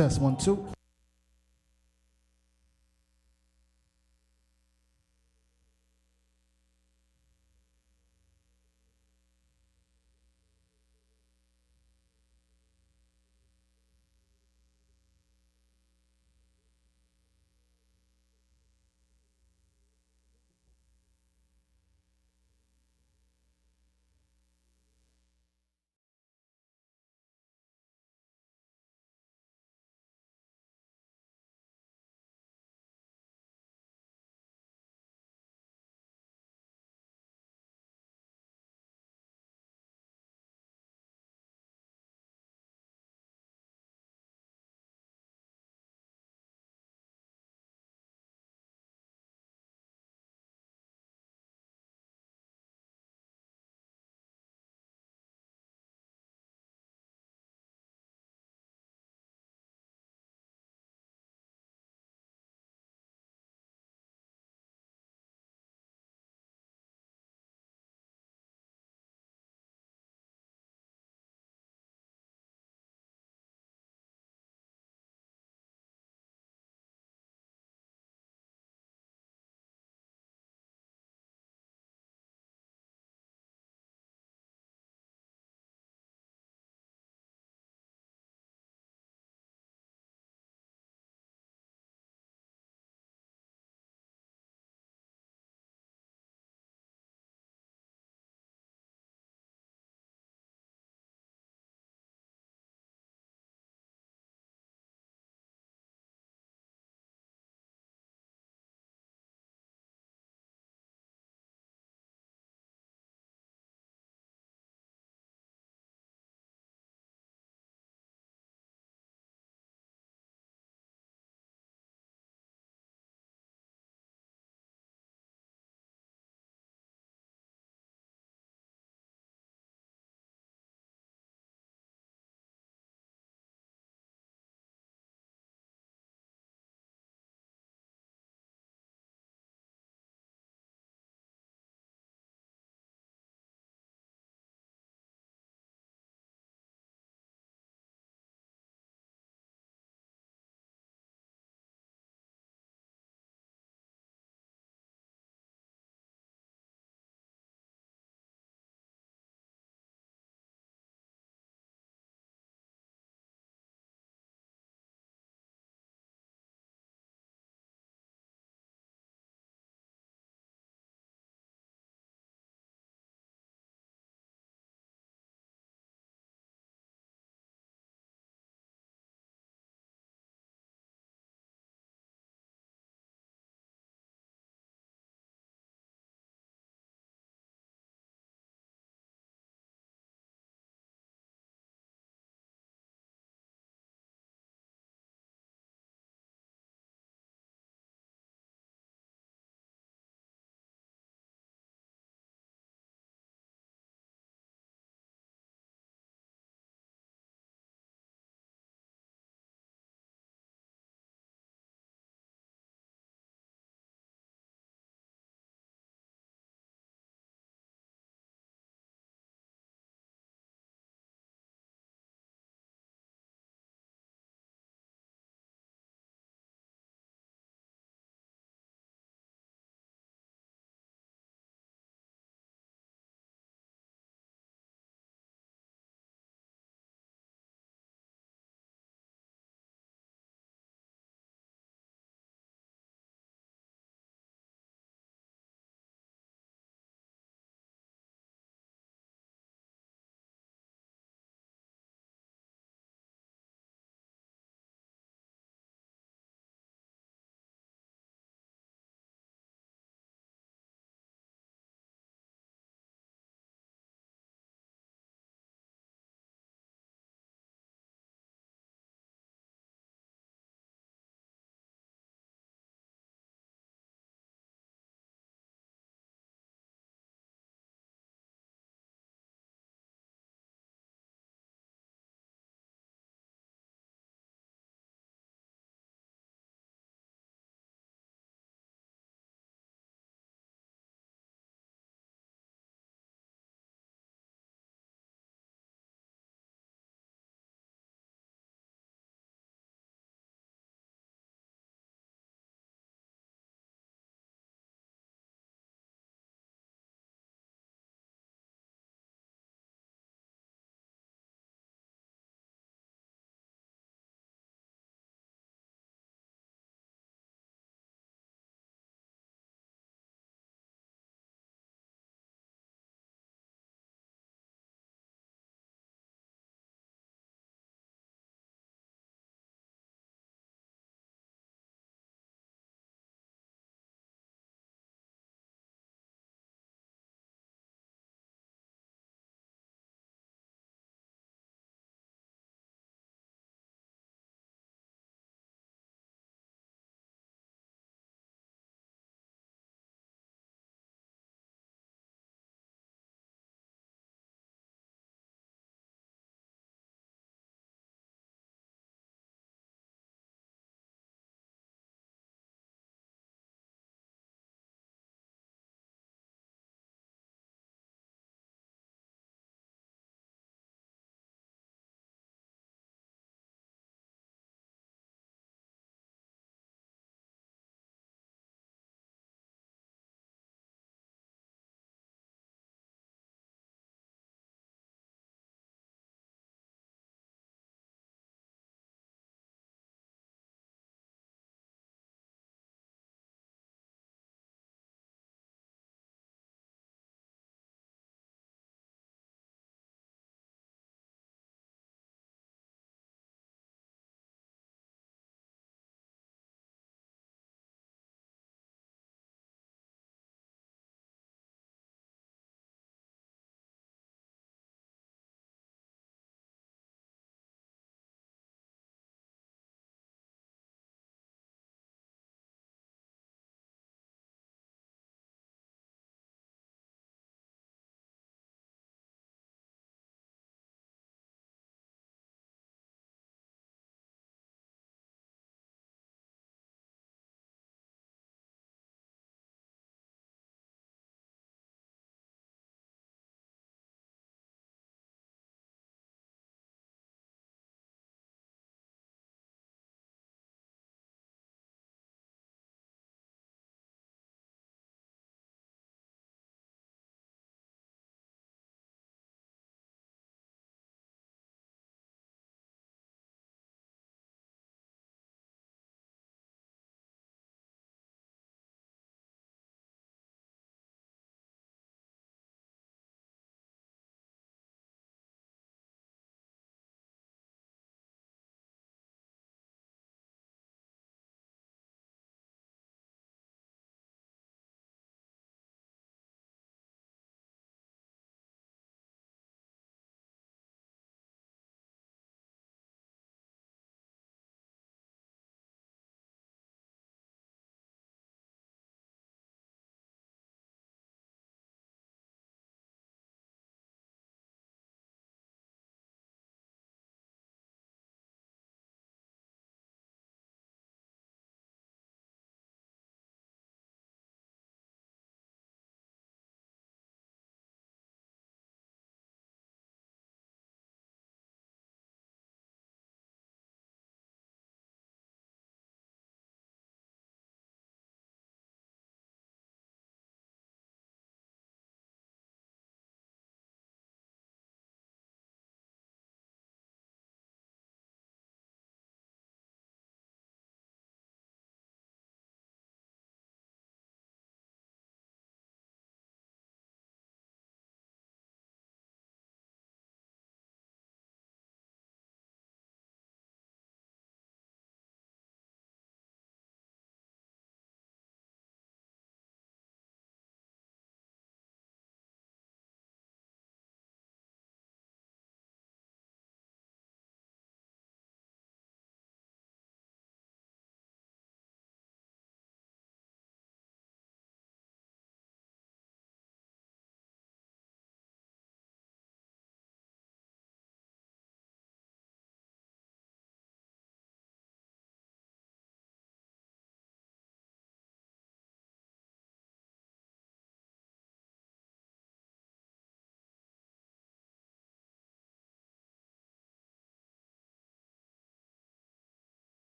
Test 1 2.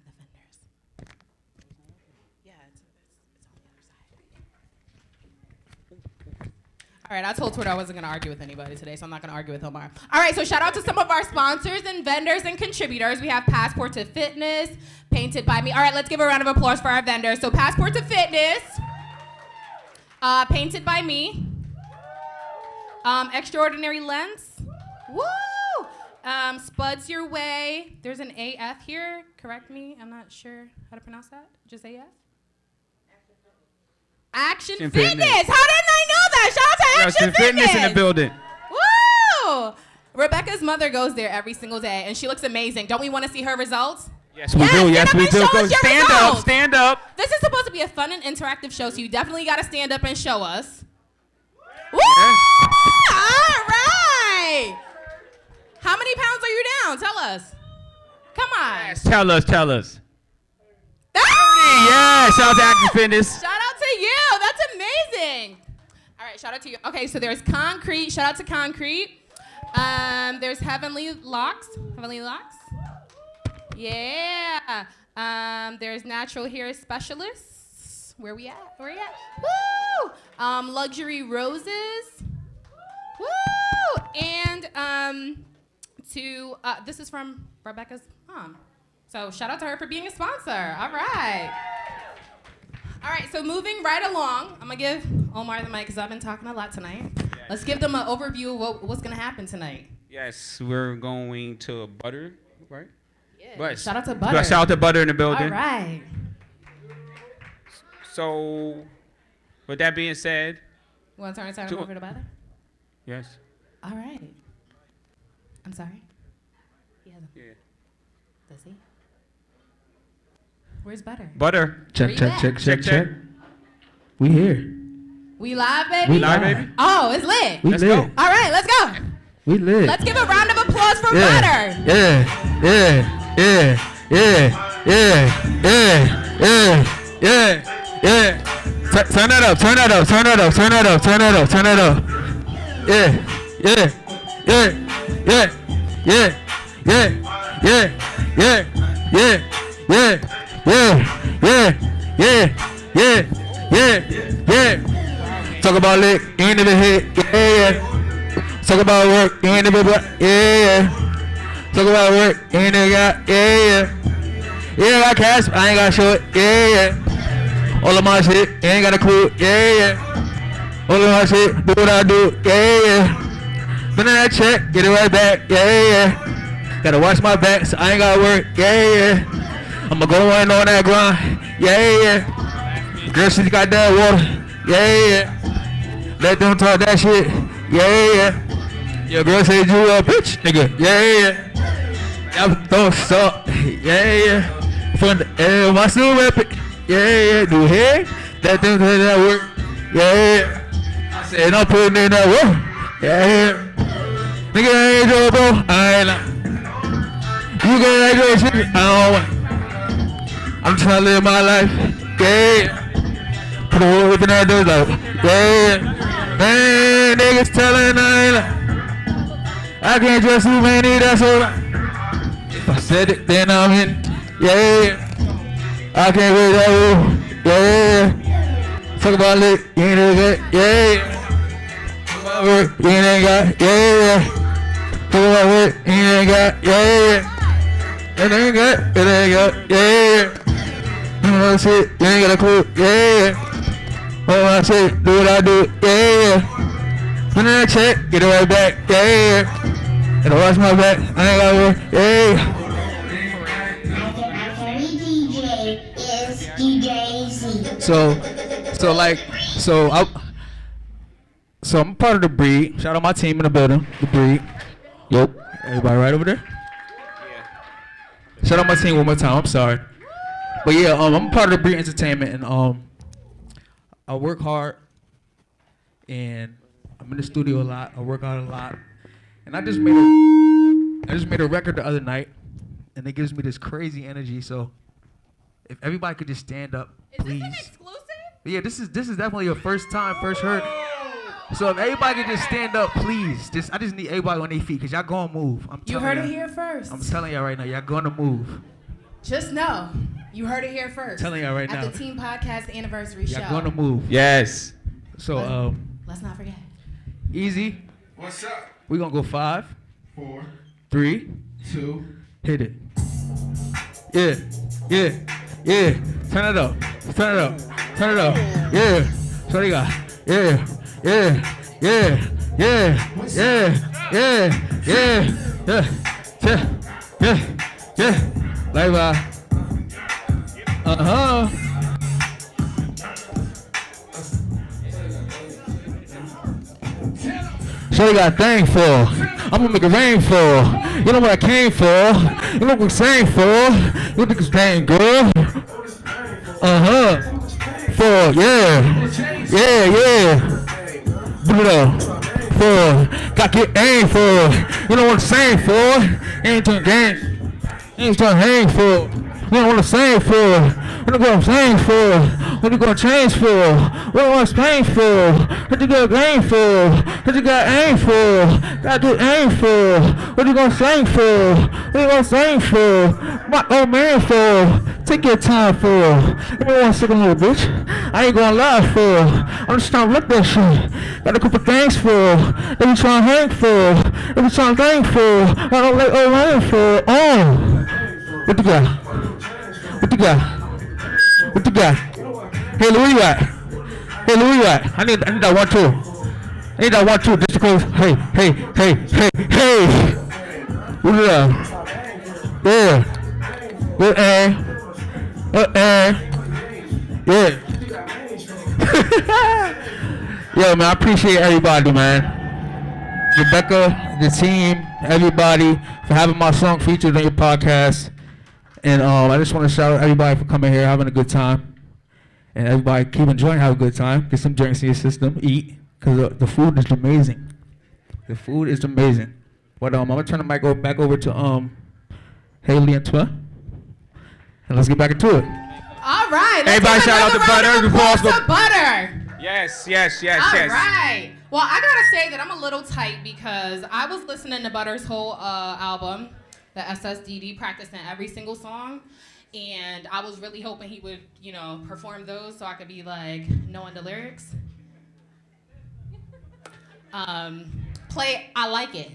have the vendors? Yeah, it's on the other side. All right, I told Twitter I wasn't going to argue with anybody today, so I'm not going to argue with Omar. All right, so shout out to some of our sponsors and vendors and contributors. We have Passport to Fitness, Painted by Me. All right, let's give a round of applause for our vendors. So Passport to Fitness, Painted by Me, Extraordinary Lens, woo! Spuds Your Way. There's an AF here. Correct me. I'm not sure how to pronounce that. Just AF? Action Fitness. How didn't I know that? Shout out to Action Fitness in the building. Woo! Rebecca's mother goes there every single day, and she looks amazing. Don't we want to see her results? Yes, we do. Yes, we do. Go stand up. Stand up. This is supposed to be a fun and interactive show, so you definitely got to stand up and show us. Woo! Yeah. All right. How many pounds are you down? Tell us. Come on. Yes, tell us. 30. Yeah, shout out to Action Fitness. Shout out to you. That's amazing. All right, shout out to you. Okay, so there's Concrete. Shout out to Concrete. There's Heavenly Locks. Yeah. There's Natural Hair Specialists. Where we at? Woo! Luxury Roses. Woo! And this is from Rebecca's mom. So shout out to her for being a sponsor. All right. All right, so moving right along, I'm going to give Omar the mic because I've been talking a lot tonight. Yes. Let's give them an overview of what's going to happen tonight. Yes, we're going to Butter, right? Yeah. Right. Shout out to Butter. Shout out to Butter in the building. All right. So, with that being said. You want to turn it over to Butter? Yes. All right. I'm sorry? Yeah. Does he? Where's Butter? Butter. Check. We here. We live, baby? We live, baby? Oh, it's lit. We Let's lit. go. All right, let's go. We lit. Let's give a round of applause for Butter. Yeah. Turn that up. Yeah. Talk about lick, ain't never hit, yeah. Talk about work, ain't never brought, yeah. Talk about work, ain't never got, yeah. Yeah, I got cash, I ain't got short, yeah. All of my shit, ain't got a clue, yeah. All of my shit, do what I do, yeah. Spend that check, get it right back, yeah. Gotta watch my back, so I ain't gotta work, yeah. I'ma go in on that grind, yeah. Girl, she got that water, yeah. Let them talk that shit, yeah. Your girl said you a bitch, nigga, yeah. Y'all don't stop, yeah. From the air, my super epic, yeah. Do hair, let them do that work, yeah. I said I'm putting in that work, yeah. Nigga, I ain't your bro, I ain't like. You get that girl shit, I don't want. I'm trying to live my life, yeah. Put a hole in that door, like, yeah. Man, niggas telling I ain't like. I can't trust too many, that's alright. If I said it, then I'm in, yeah. I can't wait that rule, yeah. Talk about lit, you ain't never got, yeah. Talk about work, you ain't got, yeah. Talk about work, you ain't got, yeah. It ain't got, yeah. You know shit, you ain't got a clue, yeah. All my shit, do what I do, yeah. Spend that check, get it right back, yeah. Gotta watch my back, I ain't gotta work, yeah. Every DJ is DJ Z. So I'm part of the breed. Shout out my team in the building, the breed. Yup. Everybody right over there? Yeah. Shout out my team one more time, I'm sorry. But yeah, I'm part of the breed entertainment, and I work hard, and I'm in the studio a lot. I work out a lot, and I just made a record the other night, and it gives me this crazy energy. So if everybody could just stand up, please. Is this an exclusive? Yeah, this is definitely your first heard. So if everybody could just stand up, please. I just need everybody on their feet, cause y'all gonna move. I'm You telling heard y'all. it here first. I'm telling y'all right now, y'all gonna move. just know, you heard it here first. Telling y'all right at now. the Team Podcast Anniversary Show. Y'all gonna move. Yes. So, Let's not forget. easy. What's up? We're gonna go 5, 4, 3, 2. hit it. Yeah, yeah, yeah. Turn it up. Turn it up. Turn it up. Yeah. So they got. Yeah, yeah, yeah, yeah, yeah, yeah, yeah, yeah, yeah, yeah, yeah. Like So they got thankful. I'm gonna make it rain for. You know what I came for. You know what I'm saying for. You think it's dang good. For, yeah. Yeah, yeah. Put it up. For. Got to get aim for. You know what I'm saying for. Ain't trying to game. Ain't trying to hang for. You know what I'm saying for. What you gonna change for? What you gonna change for? What you gonna change for? What you got aim for? What you got aim for? Got to aim for. What you gonna sing for? What you gonna sing for? What old man for? Take your time for. Let me one second, little bitch. I ain't gonna lie for. I'm just trying to look that shit. Got a couple things for. Let me try to hang for. Let me try to hang for. I don't like old man for. Oh. What you got? What you got? What you got? Hey, where you at? Hey, where you at? I need that 1, 2. I need that 1, 2 just because. Hey. What is that? Yeah. Good Yeah. Yo, man, I appreciate everybody, man. Rebecca, the team, everybody for having my song featured on your podcast. And I just want to shout out everybody for coming here, having a good time. And everybody keep enjoying, have a good time. Get some drinks in your system, eat, because the food is amazing. The food is amazing. But I'm going to turn the mic back over to Haley and Twa. And let's get back into it. All right. Let's Everybody give shout out another to Butter. round of applause to Butter. Yes. All right. Well, I gotta say that I'm a little tight because I was listening to Butter's whole album, the SSDD, practicing every single song, and I was really hoping he would, perform those so I could be like knowing the lyrics. Play I Like It.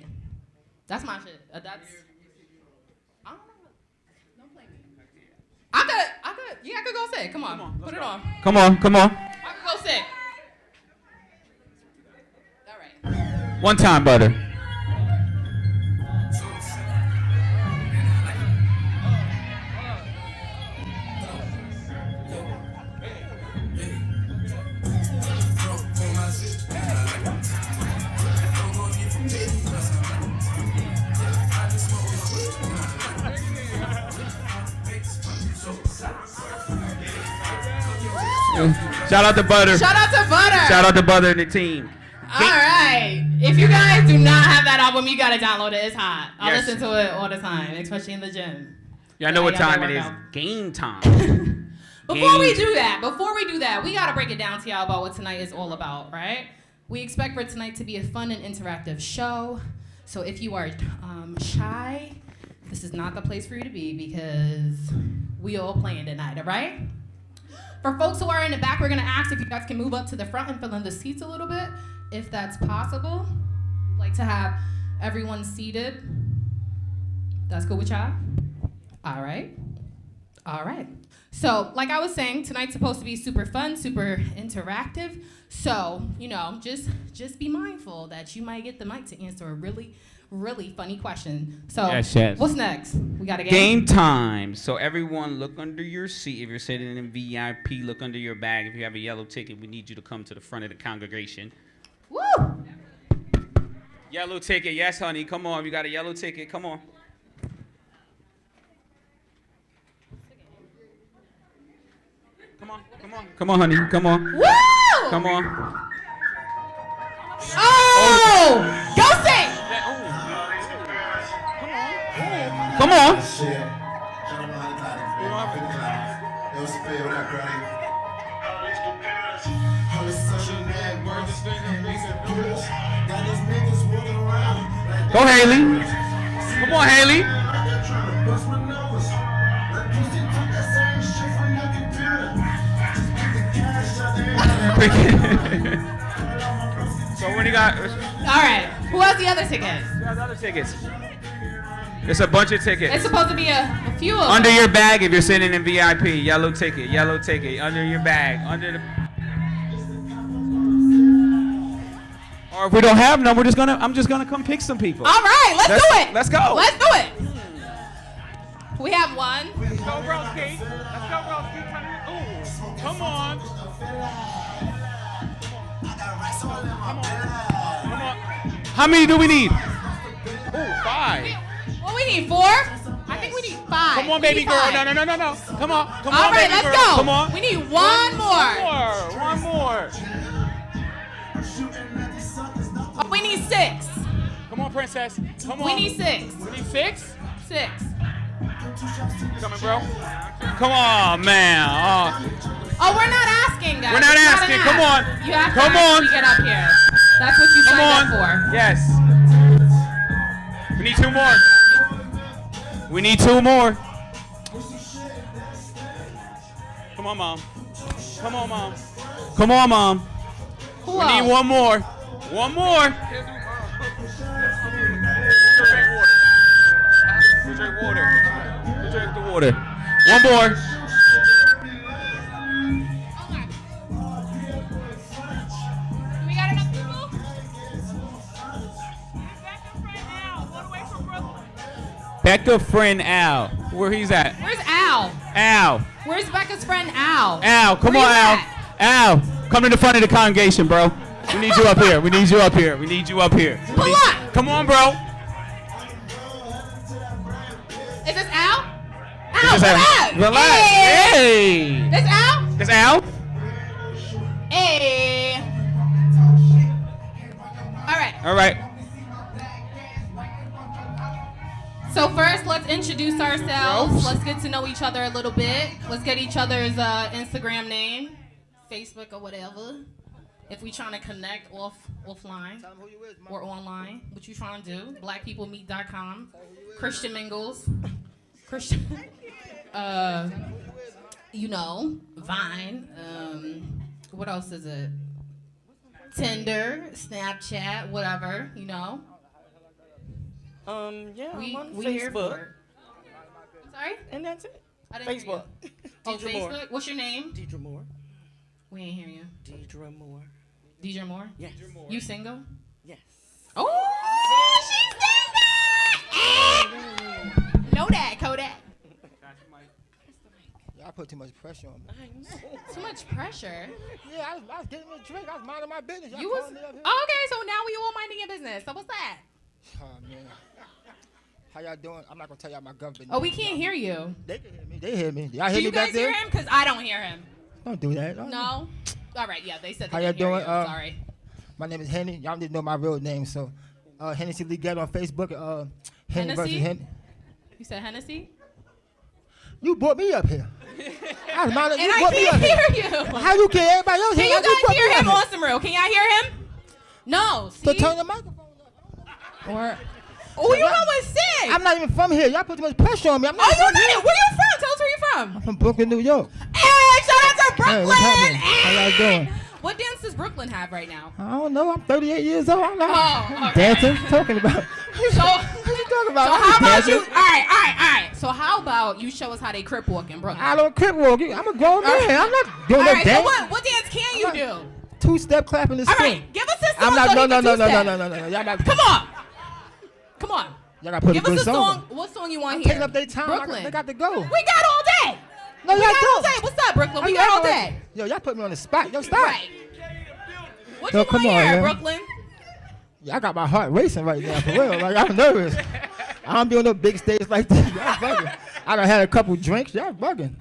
That's my shit. I don't know. Don't play me. I could go sit. Come on. Put it on. Come on. I could go sit. All right. One time, Butter. Shout out to Butter. Shout out to Butter. Shout out to Butter and the team. All right. If you guys do not have that album, you gotta download it. It's hot. I Yes. listen to it all the time, especially in the gym. Y'all know what Yeah, time that it is. workout. Game time. Before we do that, we gotta break it down to y'all about what tonight is all about, right? We expect for tonight to be a fun and interactive show. So if you are shy, this is not the place for you to be because we all playing tonight, all right? For folks who are in the back, we're gonna ask if you guys can move up to the front and fill in the seats a little bit, if that's possible. Like to have everyone seated. That's cool with y'all? All right. So, like I was saying, tonight's supposed to be super fun, super interactive. So, just be mindful that you might get the mic to answer a really, really funny question. So, Yes. what's next? We got a game? Game time. So everyone look under your seat. If you're sitting in VIP, look under your bag. If you have a yellow ticket, we need you to come to the front of the congregation. Woo! Yellow ticket. Yes, honey. Come on. You got a yellow ticket. Come on. Come on, honey. Come on. Woo! Come on. Oh! Go sing! Come on. Go, Haley. Come on, Haley. So what do you got? All right. Who has the other tickets? Other tickets. It's a bunch of tickets. It's supposed to be a few of them. Under your bag if you're sitting in VIP. Yellow ticket. Under your bag. Or if we don't have none, I'm just gonna come pick some people. All right, let's do it. Let's go. Let's do it. We have one. Let's go, Broski. Ooh, come on. How many do we need? Ooh, 5. Well, we need 4. I think we need 5. Come on, baby girl. No. Come on. All right, baby let's girl. go. Come on. We need one more. One more. Oh, we need 6. Come on, princess. Come on. We need 6. We need 6? 6. Coming, bro. Come on, man. Oh, we're not asking, guys. We're not It's asking. an Come ask. on. You have to Come ask on. when we get up here. That's what you Come signed on. up for. Yes. We need 2 more. We need 2 more. Come on, Mom. Come on, Mom. Come on, Mom. Who We else? need 1 more. 1 more. Drink water. Drink the water. 1 more. We got enough people? Becca friend Al. Where he's at? Where's Al? Al. Where's Becca's friend Al? Al, come Where on, you Al. at? Al, come to the front of the congregation, bro. We need you up here. We need you up here. We need you up here. Pull up. Come on, bro. Is this Al? Al, Just relax. Relax. Hey. This Al? That's Al. Hey. All right. All right. So first, let's introduce ourselves. Let's get to know each other a little bit. Let's get each other's Instagram name, Facebook or whatever. If we trying to connect offline or online, what you trying to do? BlackPeopleMeet.com, Christian Mingles, Christian, Vine. What else is it? Tinder, Snapchat, whatever. Yeah, I'm on we here Facebook, for it. Sorry? and that's it. I didn't hear you. Facebook. Oh, Deidre Moore. Facebook. What's your name? Deidre Moore. We ain't hear you. Deidre Moore. Deidre Moore? Yes. You single? Yes. Oh, she's single! Know that, Kodak. Y'all put too much pressure on me. Too much pressure. Yeah, I was getting a drink. I was minding my business. Y'all You was calling me up here? oh, okay. So now we all minding your business. So what's that? Oh, man. How y'all doing? I'm not going to tell y'all my government. Oh, we can't hear you. They can hear me. They hear me. Y'all Do hear you me back guys hear there? him? Cause I don't hear him. Don't do that. No. All right. Yeah, they said they How y'all didn't hear doing? you. Sorry. My name is Henny. Y'all didn't know my real name, so Hennessy Lee Ghetto on Facebook. Henny versus Hennessy? Henny. You said Hennessy? You brought me up here. I was minding, And you I brought me up can't here. hear you. How you get everybody else Can here? you brought guys me hear up him here. on some real? Can y'all hear him? No. See? So turn the microphone up. Or oh, you almost sick. I'm not even from here. Y'all put too much pressure on me. I'm not Oh, you're from not. here. Where you from? Tell us where you're from. I'm from Brooklyn, New York. Hey, shout out to Hey, Brooklyn. what's happening? How y'all doing? What dance does Brooklyn have right now? I don't know. I'm 38 years old. I'm not Oh, okay. dancing. Talking about. So, What you talking about? so I'm how just about dancing. you? All right. So how about you show us how they crip walk in Brooklyn? I don't crip walk. I'm a grown man. I'm not doing All no right. So dance. what dance can you do? Two-step clapping the All spin. right. Give us a song. I'm not. so No. he can two-step. No. Y'all not. Come on. Y'all got to put Give a good us a song. song. What song you want I'm here? taking up their time. Brooklyn. They got to go. We got all day. No, We y'all got all don't. day. What's up, Brooklyn? Oh, We you got all act like- day. Yo, y'all put me on the spot. Yo, stop. Right. What Yo, you come want on, here, man. Brooklyn? Yeah, I got my heart racing right now, for real. Like, I'm nervous. I don't be on no big stage like this. Y'all bugging. I done had a couple drinks. Y'all bugging.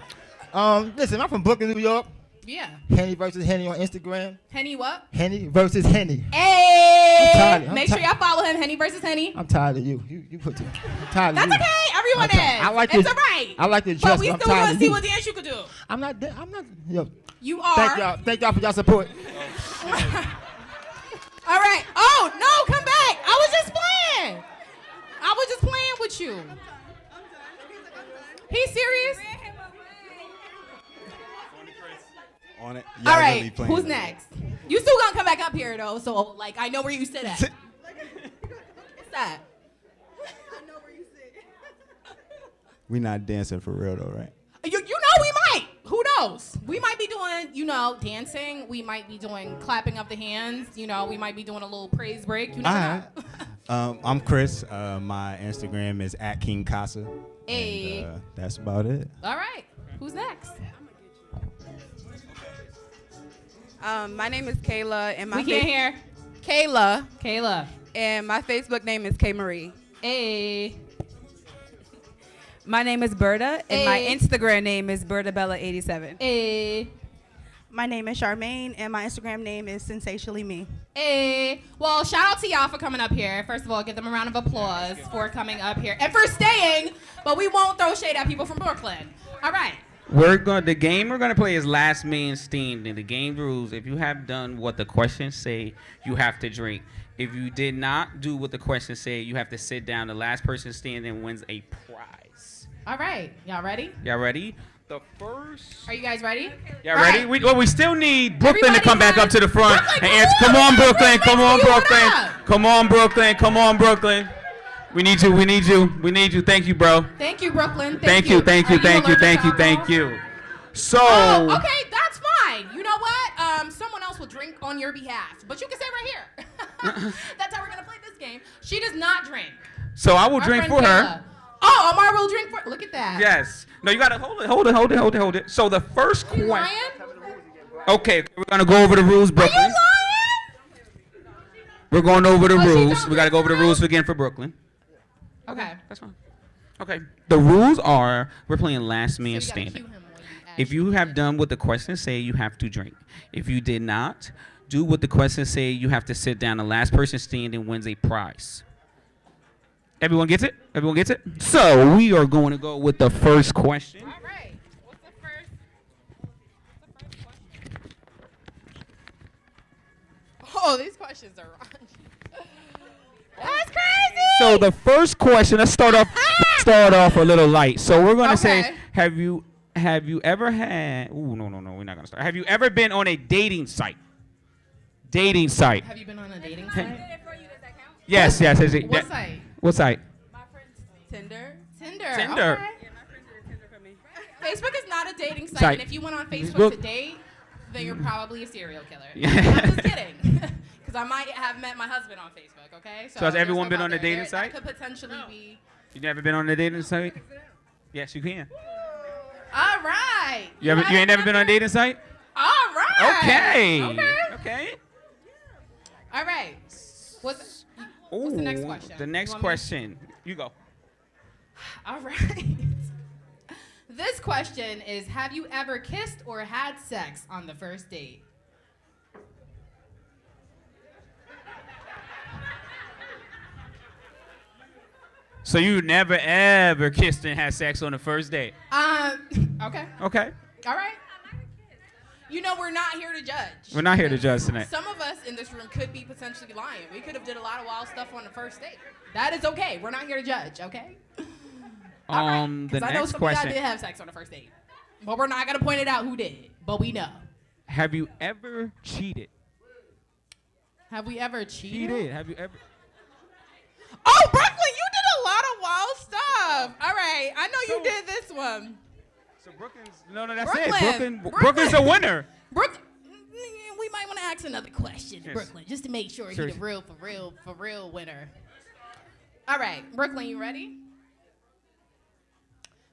Listen, I'm from Brooklyn, New York. Yeah. Henny versus Henny on Instagram. Henny what? Henny versus Henny. Hey! tired. I'm Make sure tired. y'all follow him, Henny versus Henny. I'm tired of you. You put I'm tired That's of you. okay. Everyone I'm tired. is. I like it's this- all right. I like the dress, But we but I'm still tired want of to see you. what dance you could do. I'm not. Yo, You are. thank y'all. Thank y'all for y'all support. All right. Oh, no, come back. I was just playing with you. He's serious? On it. All right. Who's next? You still gonna come back up here though, so like I know where you sit at. What's that? I know where you sit. We not dancing for real though, right? You know we might. Who knows? We might be doing, dancing. We might be doing clapping of the hands. We might be doing a little praise break. You never know. I'm Chris. My Instagram is @KingCasa. Hey. And, that's about it. All right. Who's next? My name is Kayla, and We can't hear. Kayla, and my Facebook name is K Marie. Hey. My name is Berta, and my Hey. Instagram name is BertaBella87. Hey. My name is Charmaine, and my Instagram name is Sensationally Me. Hey. Well, shout out to y'all for coming up here. First of all, give them a round of applause for coming up here and for staying, but we won't throw shade at people from Brooklyn. All right. The game we're gonna play is Last Man Standing. The game rules: if you have done what the questions say, you have to drink. If you did not do what the questions say, you have to sit down. The last person standing wins a prize. All right. Y'all ready? Y'all ready? The first. Are you guys ready? Y'all All ready? right. We still need Brooklyn to come back Everybody up to the front Brooklyn, and answer. come Come on, on, Brooklyn. Come on, Brooklyn, make me Brooklyn. what up? Come on, Brooklyn. Come on, Brooklyn. We need you. We need you. We need you. Thank you, bro. Thank you, Brooklyn. Thank you. Thank you. Are Thank you. allergic Thank to you. Thank alcohol? you. So. Oh, okay, that's fine. You know what? Someone else will drink on your behalf, but you can stay right here. That's how we're gonna play this game. She does not drink. So I will Our drink friend for her. Kayla. Oh, Amar will drink for. Look at that. Yes. No, you gotta hold it. So the first You question. lying? Okay, we're gonna go over the rules, Are you Brooklyn. lying? We're going over the Oh, she rules. don't We gotta go over the drink rules again for Brooklyn. Okay. That's fine. Okay. The rules are we're playing Last Man So you gotta Standing. cue him when you If you have done what the questions say, you have to drink. If you did not do what the questions say, you have to sit down. The last person standing wins a prize. Everyone gets it? Everyone gets it? So we are going to go with the first question. All right. What's the first question? Oh, these questions are raunchy. That's crazy. So the first question, let's start off a little light. So we're going to say, Okay. have you ever had, ooh, no, we're not going to start. Have you ever been on a dating site? Dating site. Have you been on a dating site? Yes. What site? What site? Tinder. Tinder. Tinder. Okay. Yeah, my friends are Tinder for me. Facebook is not a dating site, Site. and if you went on Facebook Facebook. to date, then you're probably a serial killer. Yeah. I'm just kidding. Because I might have met my husband on Facebook, okay? So has there's everyone no been doubt on a there. dating There- site? That could potentially be. You never been on a dating site? Yes, you can. All right. You ain't never been on a dating site? All right. Okay. Okay. All right. What's the next Ooh, question? The You next want me- question. You go. All right. This question is: have you ever kissed or had sex on the first date? So you never ever kissed and had sex on the first date? Okay. Okay. All right. We're not here to judge. We're not here to judge tonight. Some of us in this room could be potentially lying. We could have did a lot of wild stuff on the first date. That is okay. We're not here to judge, okay? All right. The 'Cause I know next some of y'all question. did have sex on the first date. But we're not going to point it out who did. But we know. Have you ever cheated? Have we ever cheated? Have you ever? Oh, Brooklyn, you did a lot of wild stuff. All right. I know you did this one. So Brooklyn's that's Brooklyn. it. Brooklyn's a winner. We might want to ask another question, Yes. Brooklyn, just to make sure he's Sure. a for real winner. All right, Brooklyn, you ready?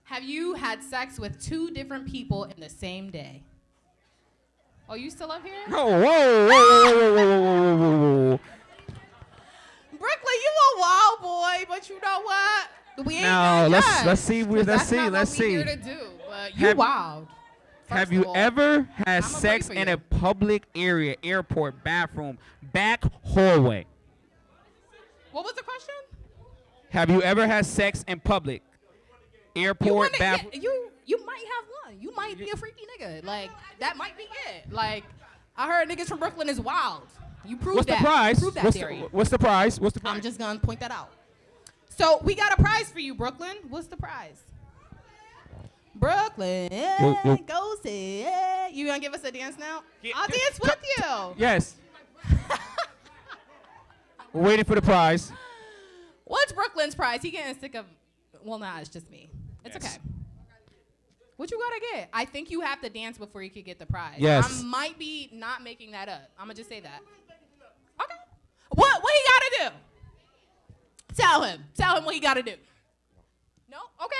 Have you had sex with 2 different people in the same day? Oh, you still up here? Oh, whoa. Brooklyn, you a wild boy, but you know what? We ain't Now, gonna let's- judge, let's see, 'cause let's that's see, not let's what we see. here to do, but you Have- wild. Have First you of all, ever had I'ma sex pray for in you. a public area, airport, bathroom, back hallway? What was the question? Have you ever had sex in public, airport, bathroom? You might have one. You might be a freaky nigga. Like, that might be it. Like, I heard niggas from Brooklyn is wild. You proved What's that. the prize? You proved that theory. What's the prize? What's the prize? I'm just gonna point that out. So we got a prize for you, Brooklyn. What's the prize? Brooklyn Yo. goes it. You gonna give us a dance now? Yeah. I'll dance with you. Yes. We're waiting for the prize. What's Brooklyn's prize? He getting sick of. Well, nah, it's just me. It's Yes. okay. What you gotta get? I think you have to dance before you could get the prize. Yes. I might be not making that up. I'm gonna just say that. Okay. What he gotta do? Tell him. Tell him what he gotta do. No? Okay.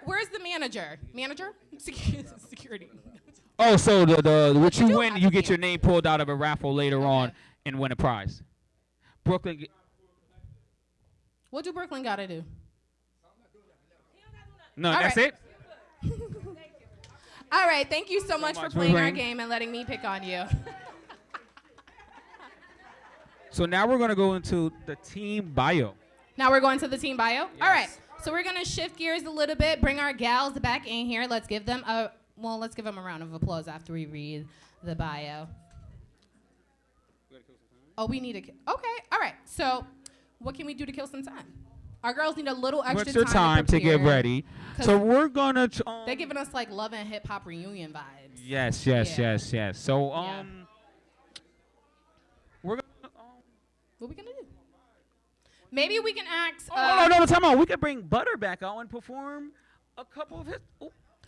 Where's the manager? Manager? Security. Oh, so the what you do win, have you to get do. your name pulled out of a raffle later on and win a prize. Brooklyn. What do Brooklyn gotta do? No, All that's right. it. All right. Thank you so much for much, playing our Brooklyn. game and letting me pick on you. So now we're gonna go into the team bio. Now we're going to the team bio. All right. Yes. So we're gonna shift gears a little bit. Bring our gals back in here. Let's give them a round of applause after we read the bio. Oh, we need a. Okay. All right. So, what can we do to kill some time? Our girls need a little extra Extra time to get prepare. ready. 'Cause So we're gonna. They're giving us like love and hip hop reunion vibes. Yes. Yeah. So Yeah. we're gonna. What we gonna do? Maybe we can ask. No, time out. We could bring Butter back out and perform a couple of his.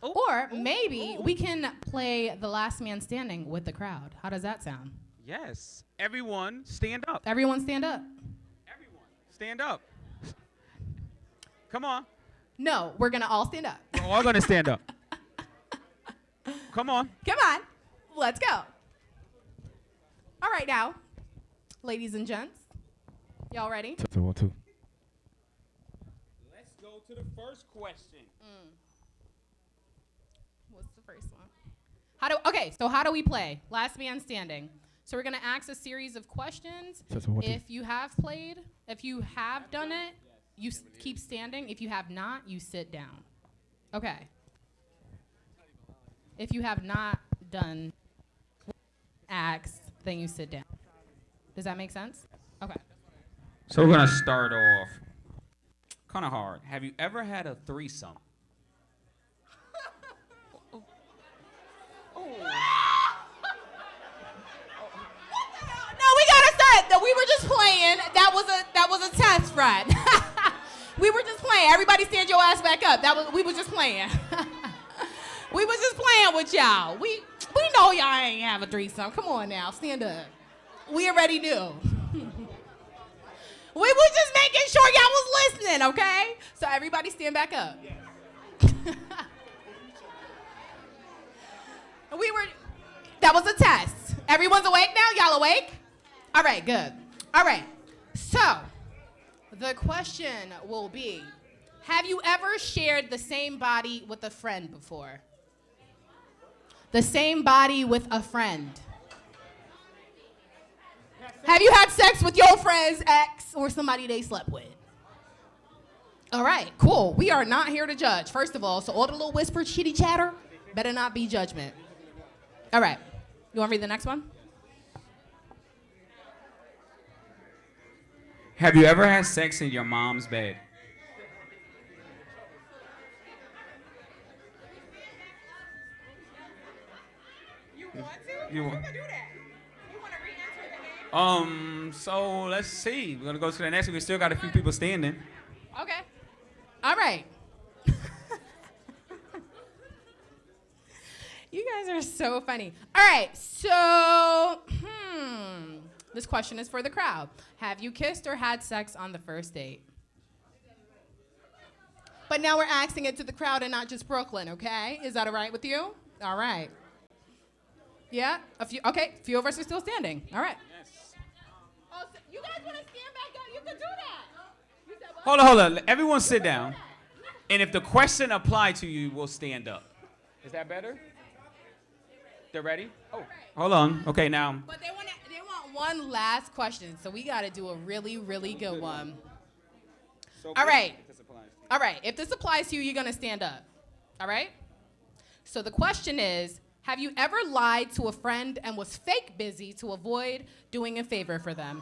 Or maybe we can play the last man standing with the crowd. How does that sound? Yes. Everyone, stand up. Everyone stand up. Everyone, stand up. Come on. No, we're gonna all stand up. We're all gonna stand up. Come on. Come on, let's go. All right now, ladies and gents, y'all ready? One, two. Let's go to the first question. What's the first one? How do we play? Last man standing. So we're gonna ask a series of questions. If you have played, if you have done it, you keep standing. If you have not, you sit down. Okay. If you have not done asked, then you sit down. Does that make sense? Okay. So we're gonna start off kind of hard. Have you ever had a threesome? No, we gotta start. No, we were just playing. That was a test, Fred. We were just playing. Everybody stand your ass back up. We was just playing. We was just playing with y'all. We know y'all ain't have a threesome. Come on now, stand up. We already knew. We was just making sure y'all was listening, okay? So everybody stand back up. That was a test. Everyone's awake now? Y'all awake? All right, good. All right. So, the question will be, have you ever shared the same body with a friend before? The same body with a friend. Have you had sex with your friend's ex or somebody they slept with? All right, cool. We are not here to judge, first of all, so all the little whisper chitty chatter better not be judgment. All right. You want to read the next one? Have you ever had sex in your mom's bed? You want to? You want- can do that. You want to re-enter the game? So let's see. We're gonna go to the next one. We still got a few people standing. Okay. All right. You guys are so funny. All right, so, this question is for the crowd. Have you kissed or had sex on the first date? But now we're asking it to the crowd and not just Brooklyn, okay? Is that all right with you? All right. Yeah? A few of us are still standing. All right. Yes. Oh, so you guys want to stand back up? You can do that. You said what? Hold on. Everyone sit down. And if the question applied to you, we'll stand up. Is that better? They're ready? Oh, hold on. Okay, now. But they want one last question, so we got to do a really, really good one. All right. All right. If this applies to you, you're going to stand up. All right? So the question is, have you ever lied to a friend and was fake busy to avoid doing a favor for them?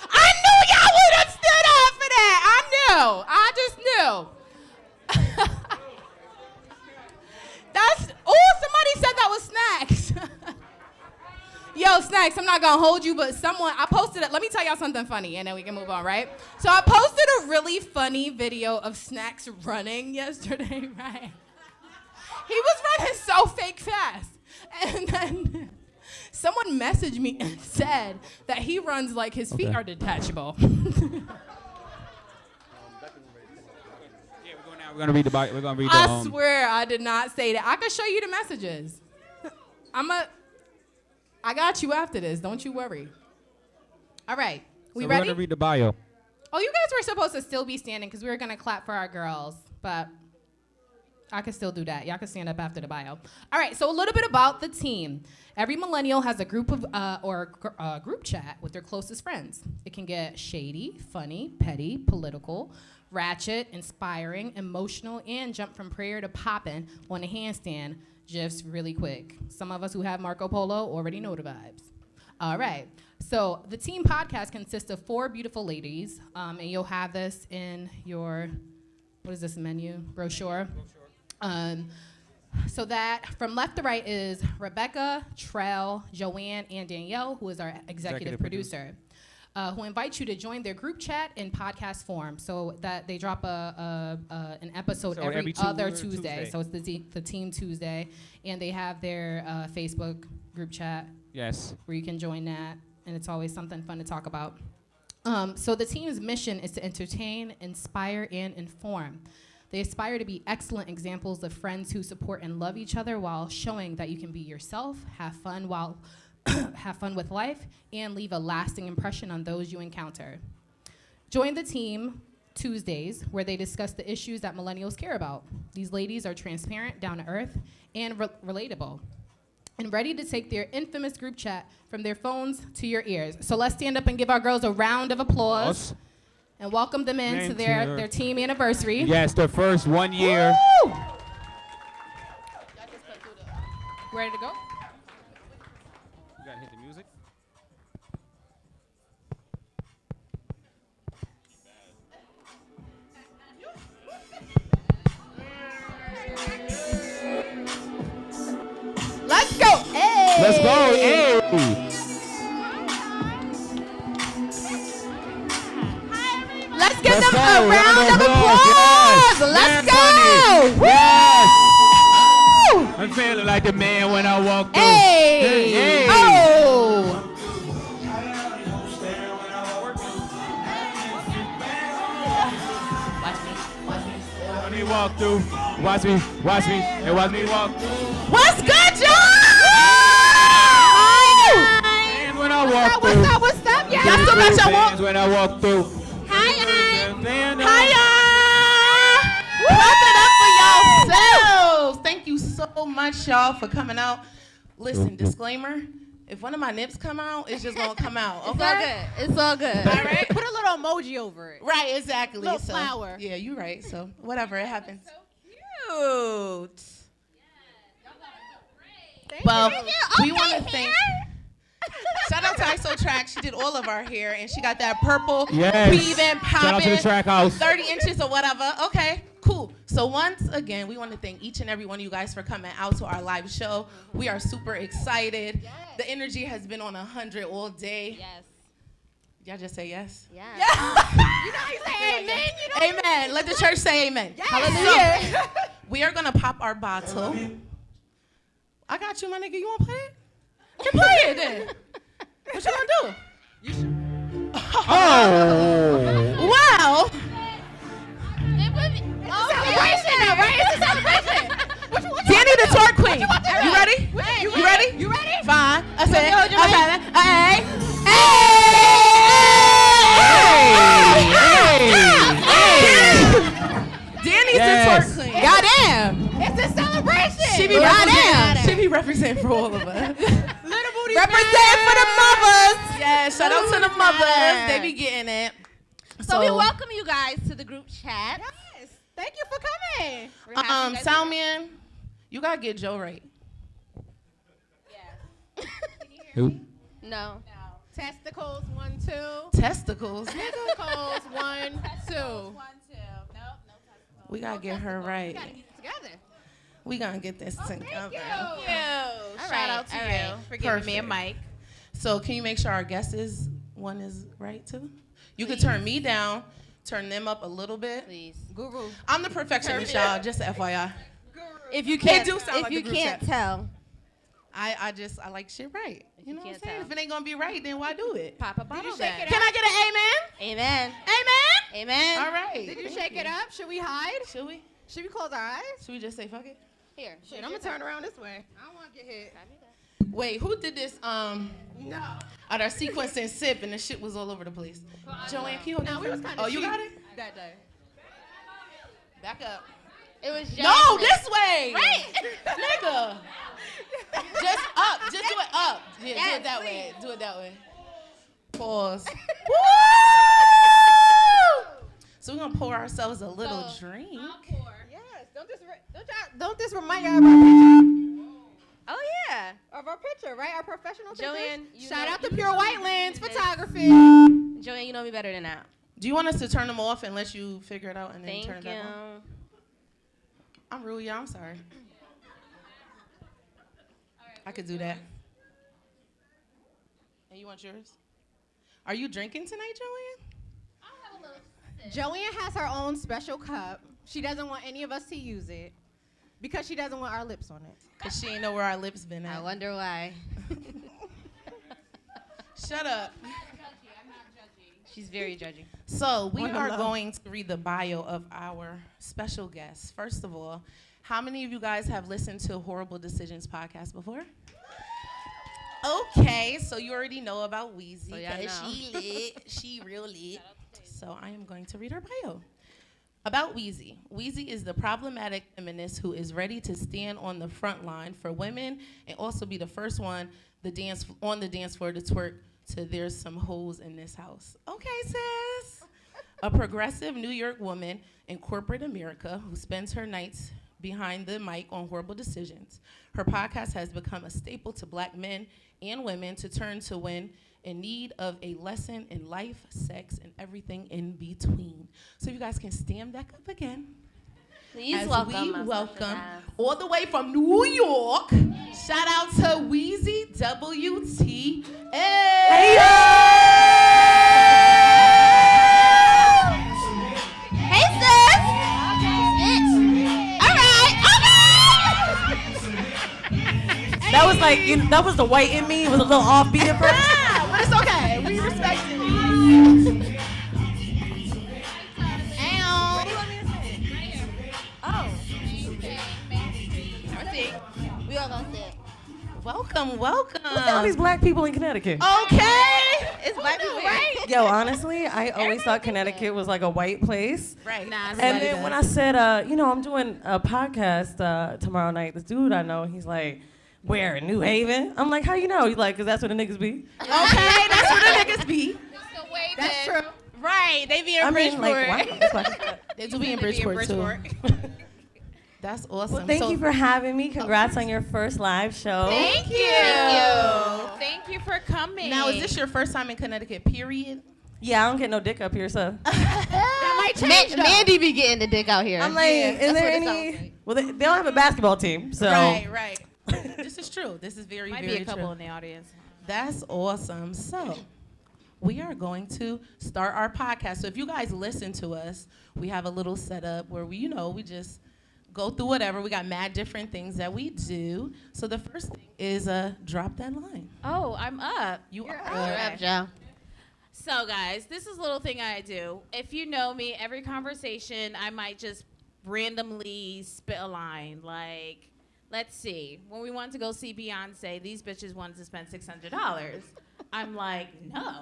I knew y'all would have stood up for that. I just knew. snacks. I'm not gonna hold you, but I posted it. Let me tell y'all something funny, and then we can move on, right? So I posted a really funny video of Snacks running yesterday, right? He was running so fake fast, and then someone messaged me and said that he runs like his feet are detachable. We're gonna read the bio. We're gonna read the. I swear I did not say that. I can show you the messages. I got you after this. Don't you worry. All right. We ready? We're gonna read the bio. Oh, you guys were supposed to still be standing because we were gonna clap for our girls, but I can still do that. Y'all can stand up after the bio. All right. So a little bit about the team. Every millennial has a group of group chat with their closest friends. It can get shady, funny, petty, political, ratchet, inspiring, emotional, and jump from prayer to poppin' on a handstand just really quick. Some of us who have Marco Polo already know the vibes. All right. So the team podcast consists of 4 beautiful ladies, and you'll have this in your, what is this menu? Brochure. So that from left to right is Rebecca, Trell, Joanne, and Danielle, who is our executive producer. Who invite you to join their group chat in podcast form, so that they drop an episode every other Tuesday. So it's the Team Tuesday, and they have their Facebook group chat. Yes. Where you can join that, and it's always something fun to talk about. So the team's mission is to entertain, inspire, and inform. They aspire to be excellent examples of friends who support and love each other while showing that you can be yourself, have fun with life, and leave a lasting impression on those you encounter. Join the team Tuesdays, where they discuss the issues that millennials care about. These ladies are transparent, down to earth, and relatable, and ready to take their infamous group chat from their phones to your ears. So let's stand up and give our girls a round of applause and welcome them into their team anniversary. Yes, the first 1 year. Woo! Ready to go? You gotta hit the music. Let's go. Hey. Let's go. Hey. Let's give them a round of applause. Yes. Let's Man, go. Yes. Woo! I'm feeling like the man when I walk through. Hey. Hey. Oh. Watch me walk through. Watch me, and watch me walk through. What's good, John? And when I walk through. What's up, y'all? Y'all still got your walk? When I walk through. Hiya. Clap it up for yourselves. Thank you so much, y'all, for coming out. Listen, disclaimer. If one of my nips come out, it's just gonna come out. Okay? It's all good. All right. Put a little emoji over it. Right, exactly. Little So, flower. Yeah, you're right. So whatever, it happens. So Cute. Well, we want to thank. Shout out to ISO Track. She did all of our hair, and she got that purple peaving, popping. Shout out to the track house. 30 inches or whatever. Okay, cool. So once again, we want to thank each and every one of you guys for coming out to our live show. We are super excited. Yes. The energy has been on 100 all day. yes. Y'all just say yes? Yeah. Yeah. You know how you say amen, you know? Amen. Let the church say amen. Yes. Hallelujah. We are going to pop our bottle. I got you, my nigga. You want to play it? Then play it then. What you gonna do? Oh. Wow. Celebration, right? It's a celebration. Danny the Twerk Queen. You ready? You ready? You ready? Fine. I said, hold your hey. Danny's Yes. the Twerk Queen. Goddamn. It's a celebration. She be representing for all of us. Little booty Represent for the mothers. Yeah, shout out to the mothers. They be getting it. So we welcome you guys to the group chat. Yes. Thank you for coming. We're happy you guys are here. Soundman, you gotta get Joe right. Who? No. Testicles, 1, 2. Testicles. Testicles, 1, 2. We gotta get her right. Together. We gonna get this together. Shout out to you for giving me a mic. So can you make sure our guesses one is right too? You could turn me down, turn them up a little bit. Please. Guru. I'm the perfectionist, y'all. Just FYI. If you It can't, do sound if like you the group can't chat. tell. I like shit right. You know what I'm can't saying? tell. If it ain't gonna be right, then why do it? Pop a bottle Can then. I get an Amen. amen? Amen. All right. Did you shake it up? Should we hide? Should we? Should we close our eyes? Should we just say fuck it? Here. Shit, I'm gonna turn around this way. I don't wanna get hit. Wait, who did this? No. At our sequencing sip and the shit was all over the place. Joanne, can you hold No, we was kinda Oh, you cheap got it? that day. Back up. It was Jasmine. No, this way. Right. Nigga. Just up. Just do it up. Yeah, do Yes, it that please. way. Do it that way. Pause. Woo! So we're gonna pour ourselves a little drink. Yes. Don't this remind you of our picture? Oh yeah. Of our picture, right? Our professional Joanne, pictures. you Shout know- out to Pure White Lens Photography. Joanne, you know me better than that. Do you want us to turn them off and let you figure it out and then Thank turn it you. back on? I'm rude, y'all. I'm sorry. I could do that. And you want yours? Are you drinking tonight, Joanne? Joanne has her own special cup. She doesn't want any of us to use it because she doesn't want our lips on it. Cause she ain't know where our lips been I at. wonder why. Shut up. She's very judgy. So we On the are low. going to read the bio of our special guest. First of all, how many of you guys have listened to Horrible Decisions podcast before? Okay, so you already know about Weezy. So y'all 'cause know. she lit. She real lit. So I am going to read her bio. About Weezy. Weezy is the problematic feminist who is ready to stand on the front line for women and also be the first one on the dance floor to twerk to "There's Some Hoes in This House." Okay, sis. A progressive New York woman in corporate America who spends her nights behind the mic on Horrible Decisions. Her podcast has become a staple to black men and women to turn to when in need of a lesson in life, sex, and everything in between. So if you guys can stand back up again. Please As welcome. we my special welcome guest. all the way from New York. Shout out to Weezy WT. Hey sis. All right. That was like, that was the white in me. It was a little offbeat at first. Yeah, but it's okay. We respect it. We all gonna sit. Welcome, welcome. Look at all these black people in Connecticut. Okay. It's black people, right? Yo, honestly, I always thought Connecticut was like a white place. Right. Nah, And then when I said, I'm doing a podcast tomorrow night, this dude I know, he's like, where, in New Haven? I'm like, how you know? He's like, because that's where the niggas be. Okay, that's where the niggas be. that's true. Right. They be in I mean, Bridgeport. like, wow, that's why- They do be in Bridgeport, too. That's awesome. Well, thank So- you for having me. Congrats on your first live show. Thank you. Thank you for coming. Now, is this your first time in Connecticut, period? Yeah, I don't get no dick up here, so. that might change, though. Mandy be getting the dick out here. I'm like, is that's there what it any? sounds like. Well, they don't have a basketball team, so. Right. This is true. This is very, Might very be a couple true. in the audience. That's awesome. So, we are going to start our podcast. So, if you guys listen to us, we have a little setup where we just go through whatever. We got mad different things that we do. So, the first thing is drop that line. Oh, I'm up. You are You're up, Joe. So, guys, this is a little thing I do. If you know me, every conversation, I might just randomly spit a line. Like, let's see. When we wanted to go see Beyonce, these bitches wanted to spend $600. I'm like, no.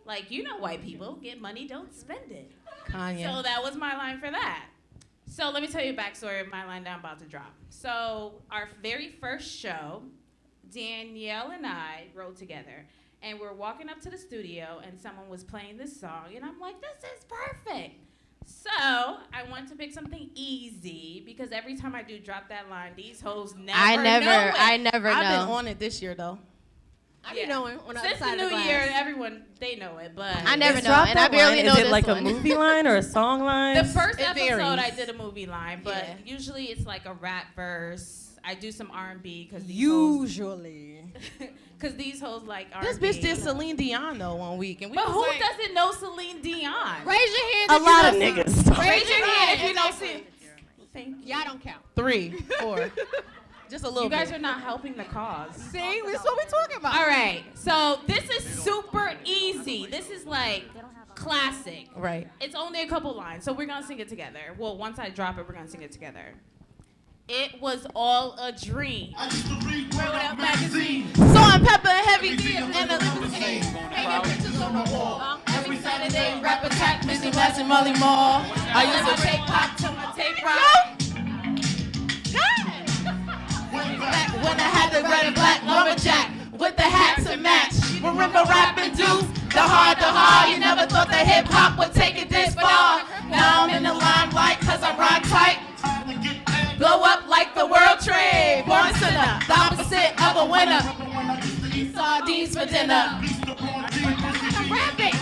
Like, white people get money, don't spend it. Kanye. So that was my line for that. So let me tell you a backstory of my line that I'm about to drop. So our very first show, Danielle and I wrote together. And we're walking up to the studio, and someone was playing this song, and I'm like, this is perfect. So I wanted to pick something easy, because every time I do drop that line, these hoes never know it. I never I've know. been on it this year, though. I be knowing on the other Since the side of the new glass. year, everyone, they know it, but I never know, Drop and I that barely line. know Is it this like one. a movie line or a song line? the first It episode varies. I did a movie line, but Yeah. usually it's like a rap verse. I do some R&B because Usually. because these hoes like R&B. This bitch did Celine Dion though one week, and we But was who like, doesn't know Celine Dion? Raise your hand. A if you lot of know niggas. some- Raise your hand if you don't see. Thank you. Y'all don't count. 3, 4, just a little. You guys bit. are not helping the cause. See, this is what we're talking about. All right, so this is super easy. This is like classic. Right. It's only a couple lines, so we're gonna sing it together. Well, once I drop it, we're gonna sing it together. It was all a dream. Where without magazine. Salt and pepper, heavy D, and a Hey, hanging pictures on the wall. Every Saturday, rap attack, Missy Bass and Molly Mall. I use my tape pop to my tape rock. Back when I had the red and black lumberjack with the hat to match. Remember rapping dudes? The hard, you never thought that hip hop would take it this far. Now I'm in the limelight cause I rhyme tight. Blow up like the World Trade. Born sinner, the opposite of a winner. Sardines for dinner. I'm rapping.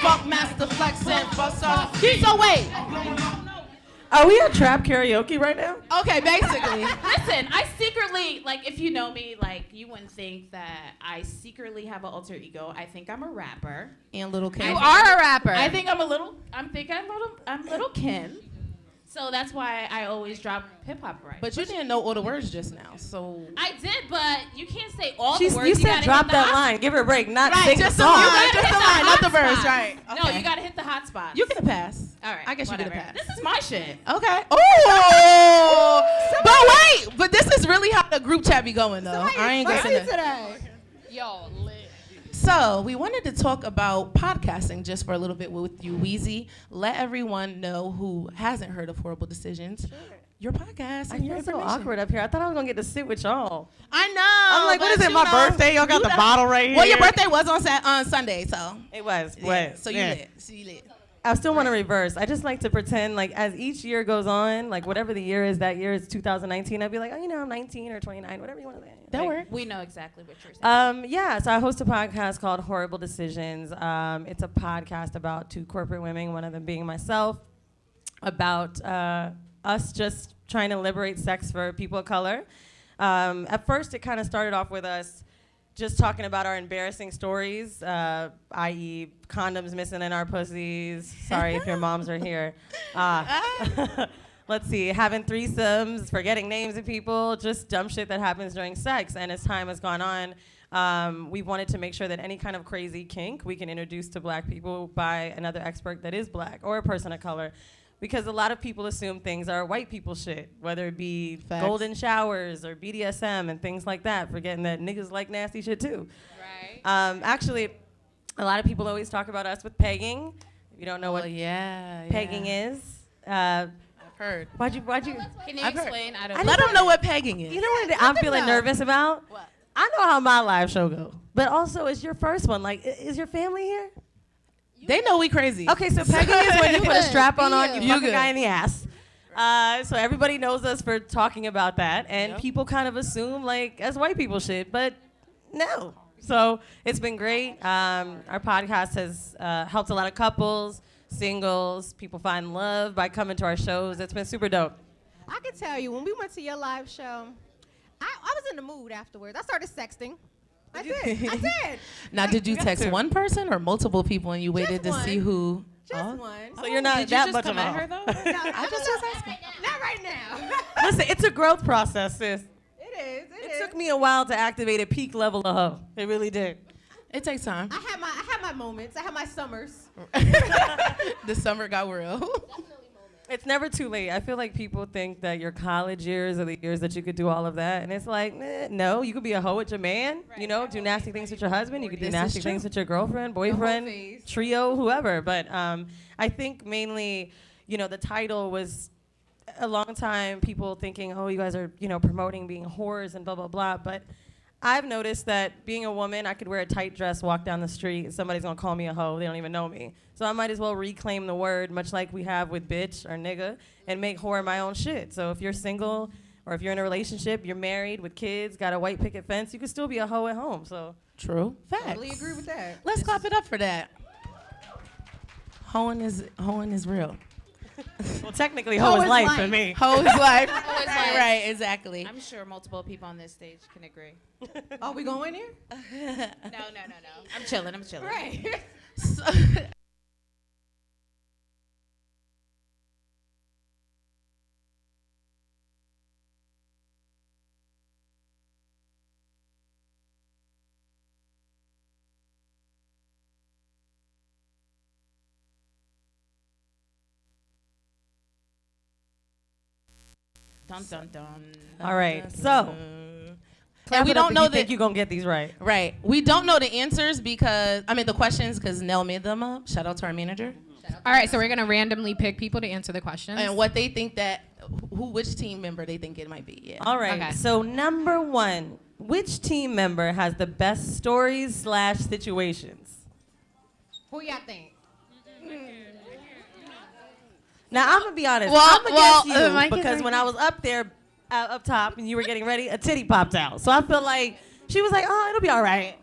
Funk master flexing for some. He's away. Are we at trap karaoke right now? Okay, basically. Listen, I secretly, like, if you know me, like, you wouldn't think that I secretly have an alter ego. I think I'm a rapper. And Little Kim. You are a rapper. I think I'm little Kim. So that's why I always drop hip hop right. But you didn't know all the words just now, so. I did, but you can't say all She's, the words. you You said gotta drop hit the that hot line. Give her a break. Not Right, sing just the the song. line, just the line, not the hot verse, spots. right? No, Okay. you gotta hit the hot spots. You get a pass. All right. I guess whatever. you get a pass. This is my shit. Okay. Oh! But wait, but this is really how the group chat be going, though. I ain't gonna say that. today. Yo, lit. So we wanted to talk about podcasting just for a little bit with you, Weezy. Let everyone know who hasn't heard of Horrible Decisions. Your podcast. I And your feel so information. awkward up here. I thought I was gonna get to sit with y'all. I know. I'm like, what but is it? you My know, birthday? Y'all got you the know- bottle right here. Well, your birthday was on Sunday, so. It was. Yeah, so you Yeah. lit. So you lit. I still want to reverse. I just like to pretend like as each year goes on, like whatever the year is, that year is 2019. I'd be like, oh, you know, I'm 19 or 29, whatever you want to say. That Like, works. We know exactly what you're saying. Yeah, so I host a podcast called Horrible Decisions. It's a podcast about two corporate women, one of them being myself, about us just trying to liberate sex for people of color. At first, it kind of started off with us just talking about our embarrassing stories, i.e., condoms missing in our pussies. Sorry if your moms are here. Let's see, having threesomes, forgetting names of people, just dumb shit that happens during sex. And as time has gone on, we wanted to make sure that any kind of crazy kink we can introduce to black people by another expert that is black or a person of color. Because a lot of people assume things are white people shit, whether it be Facts. golden showers or BDSM and things like that, forgetting that niggas like nasty shit too. Right. Actually, a lot of people always talk about us with pegging. If you don't know what yeah. pegging is, I've heard. why'd you? Can you I've heard. explain? I don't I know. Let them know what pegging is. You know what I'm feeling nervous about? What? I know how my live show go, but also it's your first one. Like, is your family here? They know we crazy. Okay, so pegging is when you put a strap on, you You fuck a good. guy in the ass. So everybody knows us for talking about that, and people kind of assume like as white people shit, but no. So it's been great. Our podcast has helped a lot of couples, singles, people find love by coming to our shows. It's been super dope. I can tell you, when we went to your live show, I was in the mood afterwards. I started sexting. I did. Now, did you text one person or multiple people and you waited Just to see one. who? Just Oh. one. So you're not Did you that just much come of a at her hoe. though? No, I just was asking. Not right now. Listen, it's a growth process, sis. It is. It took me a while to activate a peak level of hoe. It really did. It takes time. I had my moments. I had my summers. The summer got real. It's never too late. I feel like people think that your college years are the years that you could do all of that. And it's like, no, you could be a hoe with your man, you know, do nasty things with your husband. You could do This nasty is true. things with your girlfriend, boyfriend, phase. trio, whoever. But I think mainly, you know, the title was a long time people thinking, oh, you guys are, you know, promoting being whores and blah, blah, blah. But I've noticed that being a woman, I could wear a tight dress, walk down the street, and somebody's gonna call me a hoe. They don't even know me. So I might as well reclaim the word, much like we have with bitch or nigga, and make whore my own shit. So if you're single or if you're in a relationship, you're married with kids, got a white picket fence, you can still be a hoe at home. So True. Facts. Totally agree with that. Let's clap it up for that. Hoeing is real. Well, technically, Hoe hoe is is life life. for me. Hoes life. Hoe is Right, life. right, exactly. I'm sure multiple people on this stage can agree. Are we going here? No. I'm chilling. Right. So, Dun dun dun. All right, so. and we don't know think you're going to get these right. Right. We don't know the answers the questions because Nell made them up. Shout out to our manager. All right, so we're gonna randomly pick people to answer the questions. And what they think which team member they think it might be. Yeah. All right, Okay. so number one, which team member has the best stories/situations? Who y'all think? Now, I'm going to be honest. Well, I'm going to well, guess you Mike is because right when I was up there, up top, and you were getting ready, a titty popped out. So I feel like she was like, oh, it'll be all right.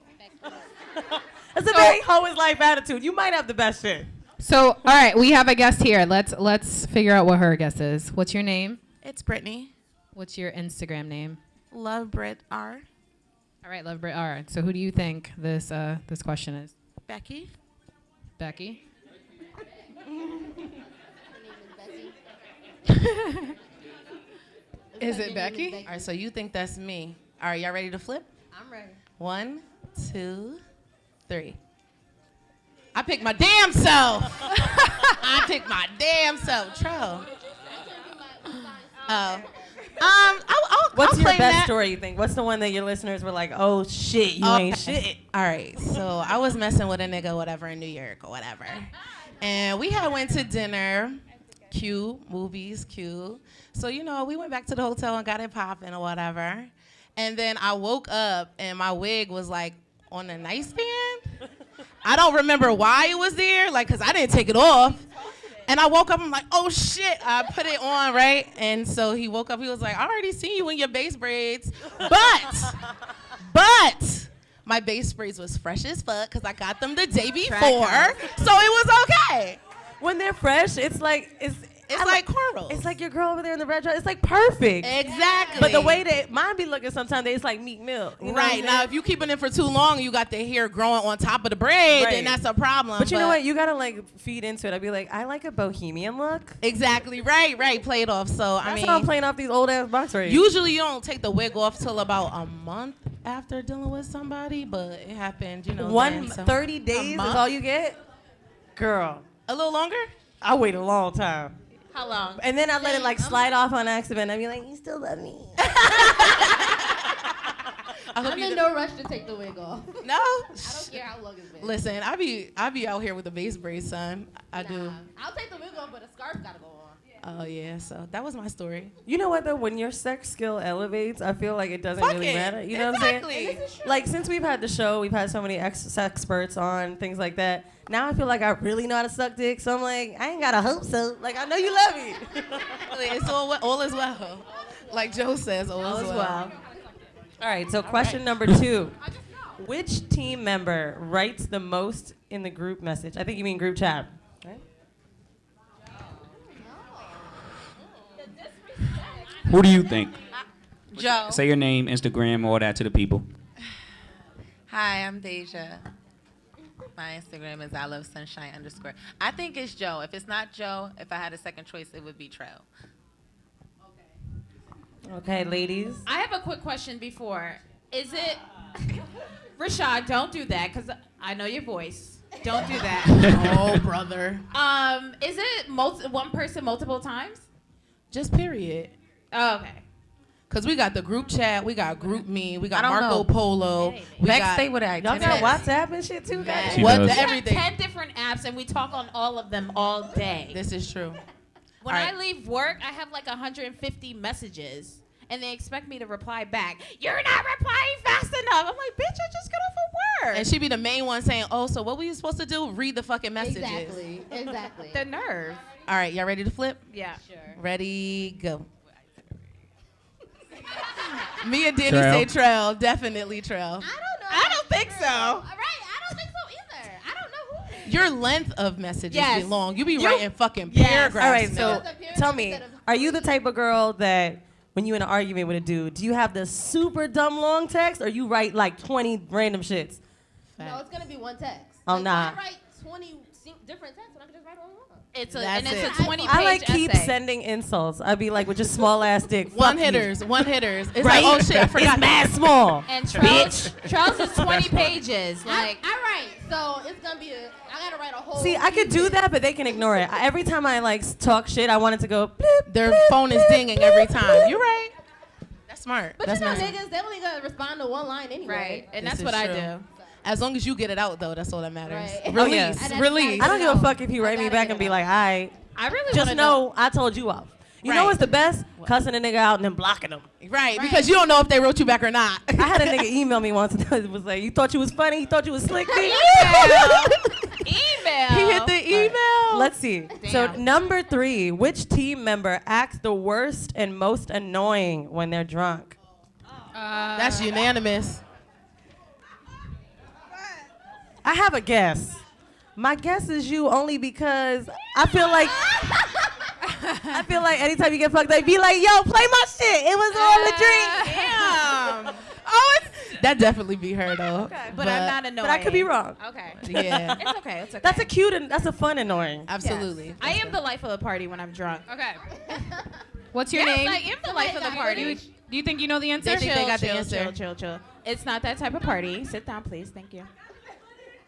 It's a very hoe is life attitude. You might have the best shit. So, all right, we have a guest here. Let's figure out what her guess is. What's your name? It's Brittany. What's your Instagram name? Love Brit R. All right, Love Brit. All right. So, who do you think this question is? Becky. Becky. Is it Becky? All right, so you think that's me. All right, y'all ready to flip? I'm ready. 1, 2, 3. I picked my damn self. I picked my damn self. Tro. Oh. What's I'll your claim best that. story, you think? What's the one that your listeners were like, oh, shit, you ain't shit? All right, so I was messing with a nigga, whatever, in New York or whatever. And we had went to dinner, cute, movies, cute. So, we went back to the hotel and got it popping or whatever. And then I woke up and my wig was like on the nightstand. I don't remember why it was there, because I didn't take it off. And I woke up, I'm like, oh shit, I put it on, right? And so he woke up, he was like, I already seen you in your base braids, but my base braids was fresh as fuck because I got them the day before, so it was okay. When they're fresh, it's like, it's like cornrows. It's like your girl over there in the red dress. It's like perfect. Exactly. But the way that mine be looking sometimes, it's like Meek Mill. You know what I'm Right, saying? now if you keeping it for too long, you got the hair growing on top of the braid, then that's a problem. But you know what? You gotta feed into it. I'd be like, I like a bohemian look. Exactly, right, play it off. So That's how I'm playing off these old ass box braids. Usually you don't take the wig off till about a month after dealing with somebody, but it happened, 30 days is all you get? Girl. A little longer? I wait a long time. How long? And then I let it slide off on accident. I'd be like, you still love me. I'm in no rush to take the wig off. No? I don't care how long it's been. Listen, I be out here with the base braid, son. I do. I'll take the wig off, but a scarf gotta go on. Oh yeah, so that was my story. You know what though? When your sex skill elevates, I feel like it doesn't Fuck really it. matter. You know what I'm saying? Exactly. Like since we've had the show, we've had so many experts on things like that. Now I feel like I really know how to suck dick. So I'm like, I ain't gotta hope so. Like I know you love me. It's all is well. Like Joe says, all is well. All right. So question number 2: which team member writes the most in the group message? I think you mean group chat. Right? Who do you think? Joe. Say your name, Instagram, all that to the people. Hi, I'm Deja. My Instagram is ILoveSunshine_. I think it's Joe. If it's not Joe, if I had a second choice, it would be Trell. Okay, ladies. I have a quick question before. Is it Rashad? Don't do that because I know your voice. Don't do that. Oh, brother. Is it one person multiple times? Just period. Oh, okay. Cause we got the group chat, we got group me, we got I don't Marco know. Polo. We Vex got stay with that. Y'all got WhatsApp and shit too, guys. She what does. We have everything. 10 different apps and we talk on all of them all day. This is true. When All right. I leave work, I have like 150 messages. And they expect me to reply back. You're not replying fast enough. I'm like, bitch, I just got off of work. And she be the main one saying, oh, so what were you supposed to do? Read the fucking messages. Exactly. The nerve. All right, y'all ready to flip? Yeah. Sure. Ready, go. Me and Danny Trell. say Trell, definitely Trell. I don't know. I don't think so. Right, I don't think so either. I don't know who. Your length of messages Yes. be long. You be You- writing fucking Yes. paragraphs. All right, so nigga. tell me, are you the type of girl that when you in an argument with a dude, do you have the super dumb long text, or you write like 20 random shits? No, it's gonna be one text. Oh, Like, nah. I write 20 different texts, and I can just write all one. It's That's it's it. a 20-page I like keep essay. sending insults. I'd be like with your small ass dick. One fuck you. hitters. It's Right? like, oh shit, I forgot. It's mad small. And Charles is 20 pages. Like, I write, so it's gonna be I gotta write a whole. See, I could do that, but they can ignore it. Every time I like talk shit, I want it to go. Bloop, Their bloop, phone is bloop, dinging bloop, every bloop, time. bloop. You're right. That's smart. But That's you know, nice. niggas, they only gonna respond to one line anyway. right. And This that's is what I true. do. As long as you get it out, though, that's all that matters. Right. Oh, Release. yes. And that's Release. I don't give a No. fuck if you write me gotta back get and it be out. like, I I really just wanna know I told you off. You know Right. what's the best? Cussing a nigga out and then blocking him. Right, because you don't know if they wrote you back or not. I had a nigga email me once and it was like, you thought you was funny? You thought you was slick? Email. He hit the email. Let's see. So Damn. number 3, which team member acts the worst and most annoying when they're drunk? That's unanimous. I have a guess. My guess is you only because I feel like anytime you get fucked up, be like, yo, play my shit. It was all a drink. Damn. That definitely be her though. Okay. But I'm not annoying. But I could be wrong. Okay. Yeah. It's okay. It's okay. That's a cute and that's a fun annoying. Absolutely. I am the life of the party when I'm drunk. Okay. What's your Yes, name? I am the life of the party. Do you think you know the answer? They think they got the chill, answer. Chill, chill, chill. It's not that type of party. Sit down, please. Thank you.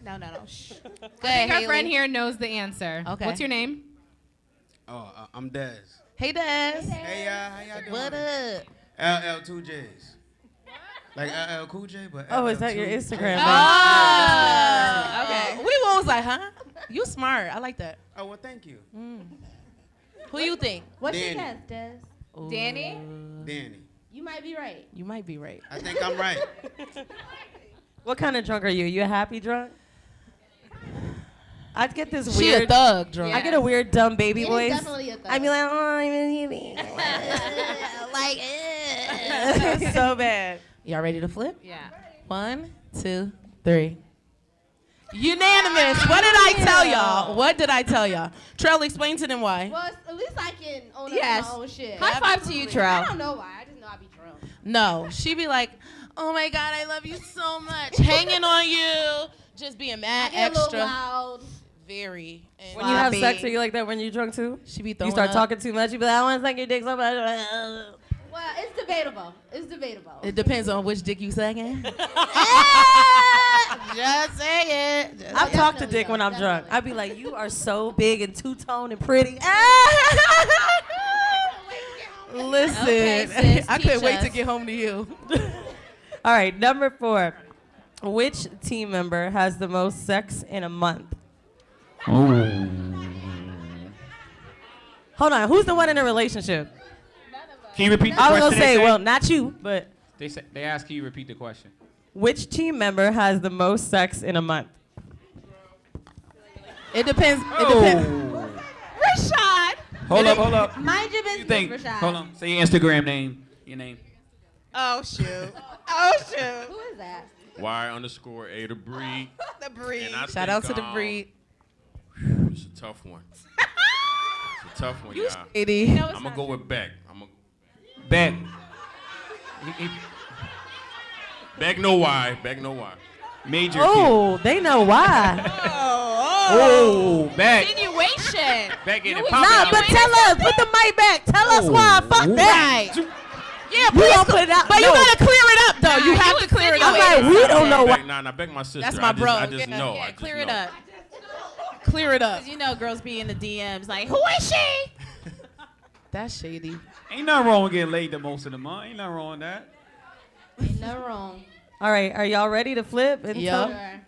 No. Shh. Go I ahead, think our Haley. friend here knows the answer. Okay. What's your name? Oh, I'm Dez. Hey, Des. Hey, y'all, how y'all doing? What up? LL2Js. Like LL Cool J, but Oh, is that your LL2. Instagram? Oh, okay. We was like, huh? You smart. I like that. Oh, well, thank you. Who you think? What's Danny. your guess, Des? Danny? Danny. You might be right. You might be right. I think I'm right. What kind of drunk are you? You a happy drunk? I'd get this She weird. a thug drunk. I get a weird dumb baby It is voice. definitely a thug. I'd be like, oh, I'm in like, so bad. Y'all ready to flip? Yeah. 1, 2, 3. Unanimous. What did I tell y'all? What did I tell y'all? Trell, explain to them why. well, at least I can own Yes. up to my own shit. High five to you, Absolutely. Trell. I don't know why. I just know I be drunk. No, she be like, oh my God, I love you so much. Hanging on you. Just being I mad get a little extra. loud. Very. And When you have Sloppy. sex, are you like that when you're drunk too? she be throwing You start up. talking too much. You be like, I want to suck your dick so much. Well, it's debatable. It's debatable. It depends on which dick you sucking. Just say it. Just- I've talked to Definitely dick when though, I'm drunk. definitely. I'd be like, you are so big and two-tone and pretty. Listen, Okay, sis, I couldn't teach wait to us. get home to you. All right, number 4. Which team member has the most sex in a month? Hold on, who's the one in a relationship? Can you repeat the I was question? gonna say, they well, not you, but they ask, can you repeat the question? which team member has the most sex in a month? It depends. It Oh. depends. Rashad. Hold up. Mind your You business, think? Rashad. Hold on. Say your Instagram name. Your name. Oh shoot. Who is that? Y_A the breed. The breed. And I Shout out to think, the breed. It's a tough one. It's a tough one, You y'all. shady. No, it's I'm not gonna go with Beck. Bet. Beck know why. Beck know why. Major. Oh, they know why. Oh, back. Insinuation. Back in You it. was- Nah, but tell us. Put the mic back. Tell us why. Fuck that. Yeah, You please. don't put it out. But No. you gotta clear it up, though. You Nah, have you to clear it up. I'm like, we don't know why. Nah, Beck my sister. That's my I just, bro. I just Yeah, know. Yeah, I just clear know. it up. Clear it up. Cause you know girls be in the DMs like, who is she? That's shady. Ain't nothing wrong with getting laid the most of the month. Ain't nothing wrong with that. Ain't nothing wrong. All right, are y'all ready to flip? And Yup. tell- Sure.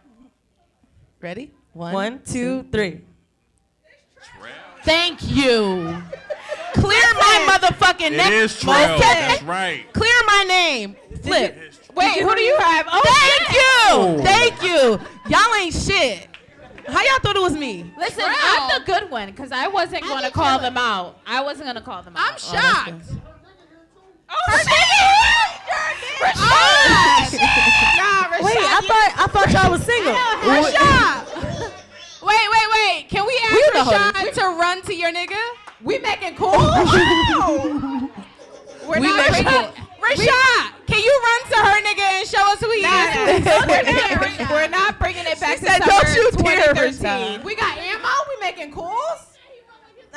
Ready? 1, 2, 3. Thank you. Clear my motherfucking It name. is Trell. That's right. Clear my name. Flip. Wait, who do you have? Oh, Thank you. Thank you. Y'all ain't shit. How y'all thought it was me? listen, I'm the good one because I wasn't going to call them out. I wasn't going to call them out. I'm shocked. Rashad. Wait, I thought y'all was single. Wait. Can we We the ask Rashad hoes. to run to your nigga? We making calls. We're We not make bringing. sure- Rashad, can you run to her nigga and show us who he is? We're not bringing it back She to said, summer "Don't you dare, 2013. Rashad." We got ammo. We making calls.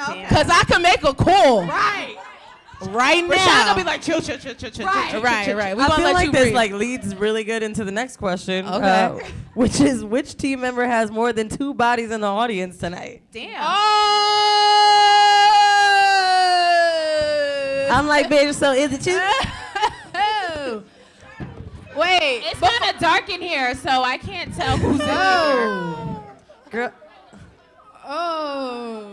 Okay. Cause I can make a call Right. right now. Rashad gonna be like, chill. Right. We I gonna feel let like you this breathe. like leads really good into the next question. Okay. Which is which team member has more than 2 bodies in the audience tonight? Damn. I'm like, baby, so is it you? Wait, It's kind of dark in here, so I can't tell who's in here. Girl, Oh.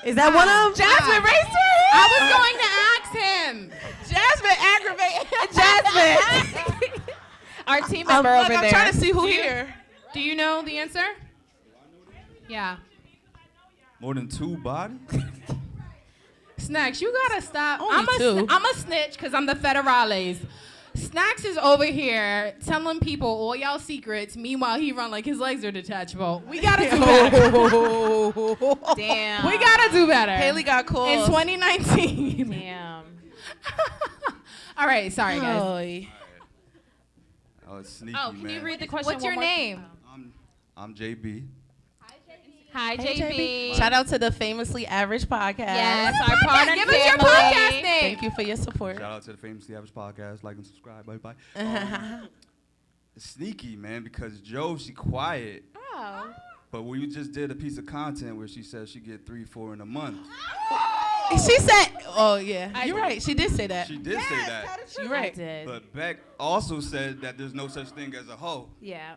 is that one of them? Jasmine raised her hand. I was going to ask him. Jasmine. Our team member over I'm there. trying to see who Do you- here. Do you know the answer? Yeah. More than 2 bodies? Snacks, you gotta stop. Only 2. I'm a snitch because I'm the federales. Snacks is over here telling people all y'all secrets. Meanwhile, he run like his legs are detachable. We gotta do better. Damn. We gotta do better. Haley got calls. In 2019. Damn. All right, sorry guys. Oy. Oh, it's sneaky, Oh, can man. you read the question? What's your one more name? I'm JB. Hi, JB. Shout out to the Famously Average podcast. Yes, our partner Give us your podcast name. Thank you for your support. Shout out to the Famously Average Podcast. Like and subscribe. Bye. It's sneaky, man, because Joe, she quiet. Oh. But we just did a piece of content where she said she get 3-4 in a month. She said, "Oh yeah, you're right. She did say that. She did say that. You're right." I did. But Beck also said that there's no such thing as a hoe. Yeah.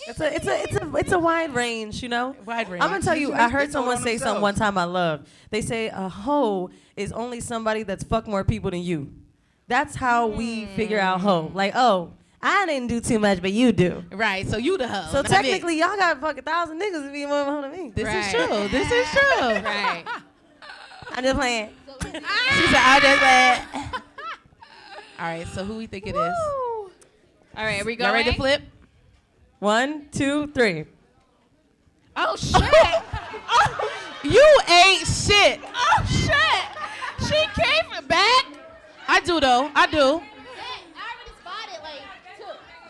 It's a wide range, you know. Wide range. I'm gonna tell you. They I know heard someone on say something themselves. one time I love. They say a hoe is only somebody that's fucked more people than you. That's how we figure out hoe. Like, oh, I didn't do too much, but you do. Right. So you the hoe. So not me. technically, y'all got fucking 1,000 niggas to be more hoe than me. This Right. is true. This is true. Right. I'm just playing. She said, "I just let." All right. So who we think it is? All right, are we Y'all going? ready to flip? 1, 2, 3. Oh shit! You ain't shit. Oh shit! She came back. I do though. I do.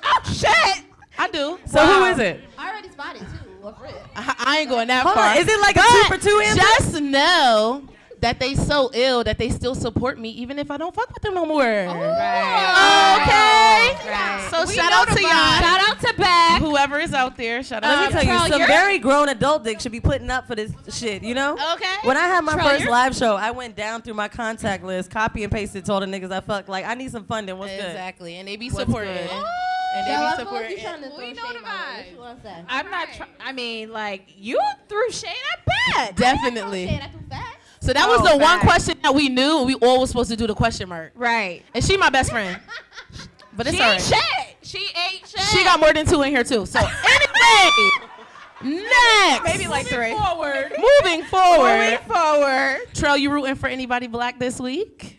Oh shit! I do. So who is it? I already spotted too. Of Rip. I ain't going that Hold far. on, is it like a But 2 for 2 answer? Just know that they so ill that they still support me even if I don't fuck with them no more. Right. Okay. Right. So We shout out to notified. y'all. Shout out to Beck. Whoever is out there, shout out. Let me to tell y'all. you, some very grown adult dick should be putting up for this shit, you know? Okay. When I had my Trell, first you're- live show, I went down through my contact list, copy and pasted, told the niggas I fucked, like, I need some funding. What's good? Exactly, and they be What's supporting. good? And they be You supporting. trying to throw We shade my way. notified. What you want to say? I'm not. I mean, like you threw shade at Beth. Definitely. Shade, I do fast. So that was Oh, the one facts. question that we knew, and we all was supposed to do the question mark. Right. And she my best friend. But it's She all ain't right. shit. She ain't shit. She got more than 2 in here too. So anyway, next. maybe like 3. Moving Moving forward. forward. Trell, you rooting for anybody black this week?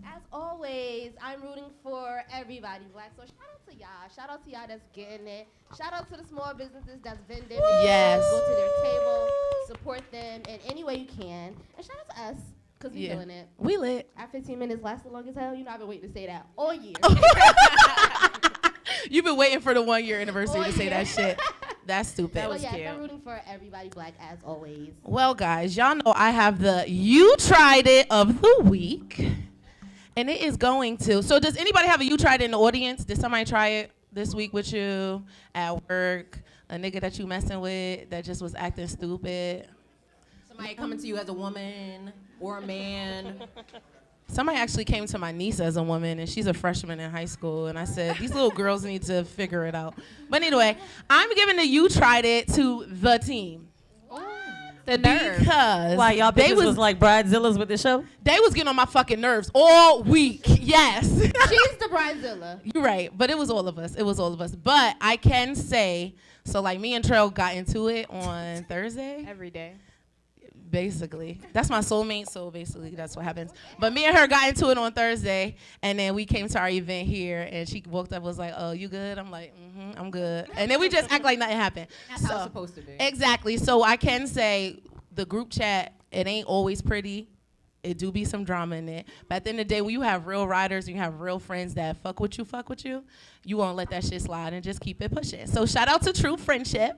As always, I'm rooting for everybody black. So shout out to y'all. Shout out to y'all that's getting it. Shout out to the small businesses that's vending. Yes. Go to their table, support them in any way you can. And shout out to us, because we Yeah. doing it. We lit. Our 15 minutes last the longest hell. You know, I've been waiting to say that all year. You've been waiting for the 1 year anniversary All to say year. that shit. That's stupid. So yes, I'm rooting for everybody black as always. Well, guys, y'all know I have the You Tried It of the week. And it is going to. So does anybody have a You Tried It in the audience? Did somebody try it this week with you at work? A nigga that you messing with that just was acting stupid? Somebody coming to you as a woman or a man. Somebody actually came to my niece as a woman, and she's a freshman in high school. And I said, these little girls need to figure it out. But anyway, I'm giving the You Tried It to the team. The nerve. Because Why, y'all they bitches was like bridezillas with the show? They was getting on my fucking nerves all week. Yes. She's the bridezilla. You're right. But it was all of us. It was all of us. But I can say, so like me and Trell got into it on Thursday. Every day. Basically, that's my soulmate. So basically, that's what happens. But me and her got into it on Thursday, and then we came to our event here, and she walked up, was like, "Oh, you good?" I'm like, "I'm good." And then we just act like nothing happened. That's how it's supposed to be. Exactly. So I can say the group chat, it ain't always pretty. It do be some drama in it. But at the end of the day, when you have real riders and you have real friends that fuck with you, you won't let that shit slide and just keep it pushing. So shout out to True Friendship.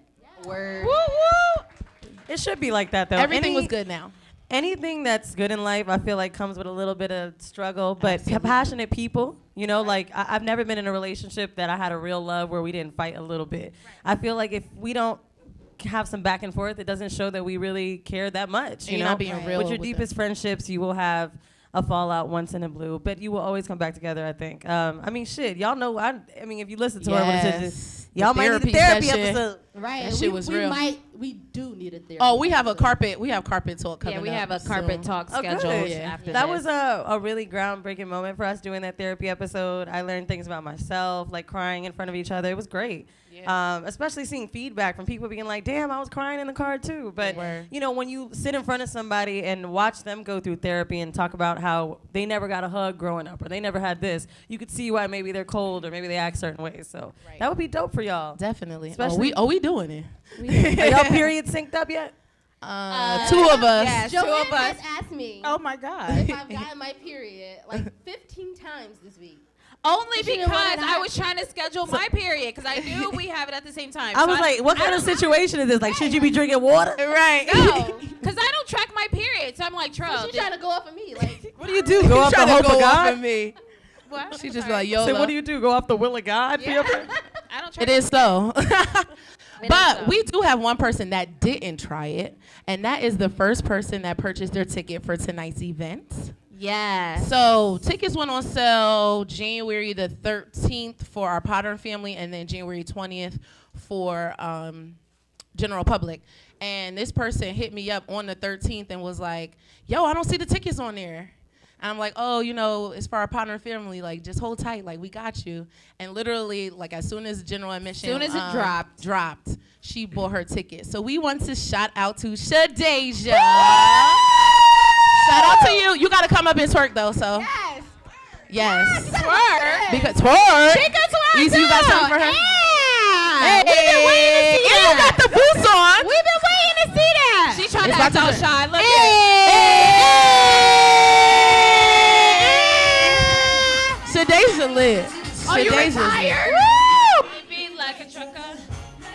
Word. Woo woo. It should be like that though. Everything was good now. Anything that's good in life, I feel like comes with a little bit of struggle, but passionate people, you know, like I've never been in a relationship that I had a real love where we didn't fight a little bit. I feel like if we don't have some back and forth, it doesn't show that we really care that much. You You're know, not being real with your with deepest friendships, you will have a fallout once in a blue, but you will always come back together, I think. I mean, shit, y'all know, I mean, if you listen to her, what it is, y'all might need a therapy episode. Right. That shit was real. We do need a therapy. Oh, we have carpet talk coming up. Yeah, we have a carpet talk Oh, scheduled good. after That this. was a really groundbreaking moment for us doing that therapy episode. I learned things about myself, like crying in front of each other. It was great. Especially seeing feedback from people being like, damn, I was crying in the car too. But, you know, when you sit in front of somebody and watch them go through therapy and talk about how they never got a hug growing up or they never had this, you could see why maybe they're cold or maybe they act certain ways. So that would be dope for y'all. Definitely. Especially We doing it. Are y'all period synced up yet? Two of us. Yes, Joanne two of us. just asked me Oh my God. if I've gotten my period like 15 times this week. Only She didn't because want it I was happen. trying to schedule my period because I knew we have it at the same time. I So was like, what kind of situation is this? Like, should you be drinking water? Right. No, because I don't track my period. So I'm like, Tro. She's trying to go off of me. Like, What do you do? Go off the hope of God? me. What? She just be like, yo. So what do you do? Go off the will of God? for your period? I don't track It is so. It But is so. we do have one person that didn't try it, and that is the first person that purchased their ticket for tonight's event. Yes. So tickets went on sale January the 13th for our Potter family, and then January 20th for general public. And this person hit me up on the 13th and was like, yo, I don't see the tickets on there. And I'm like, oh, you know, it's for our Potter family. Like, just hold tight. Like, we got you. And literally, like, as soon as general admission Soon as it dropped, she bought her ticket. So we want to shout out to Shadeja. Shout out to you. You got to come up and twerk, though, so. yes. Yes. Twerk. Because twerk. She can twerk Easy, you got too. something for her? Yeah. Hey. We've been waiting to see And you that. got the boots on. We've been waiting to see that. She trying It's to act about all to- shy. Look Shadeja lit. Oh, you Shadeja's lit. retired? Woo! Baby, like a trucker.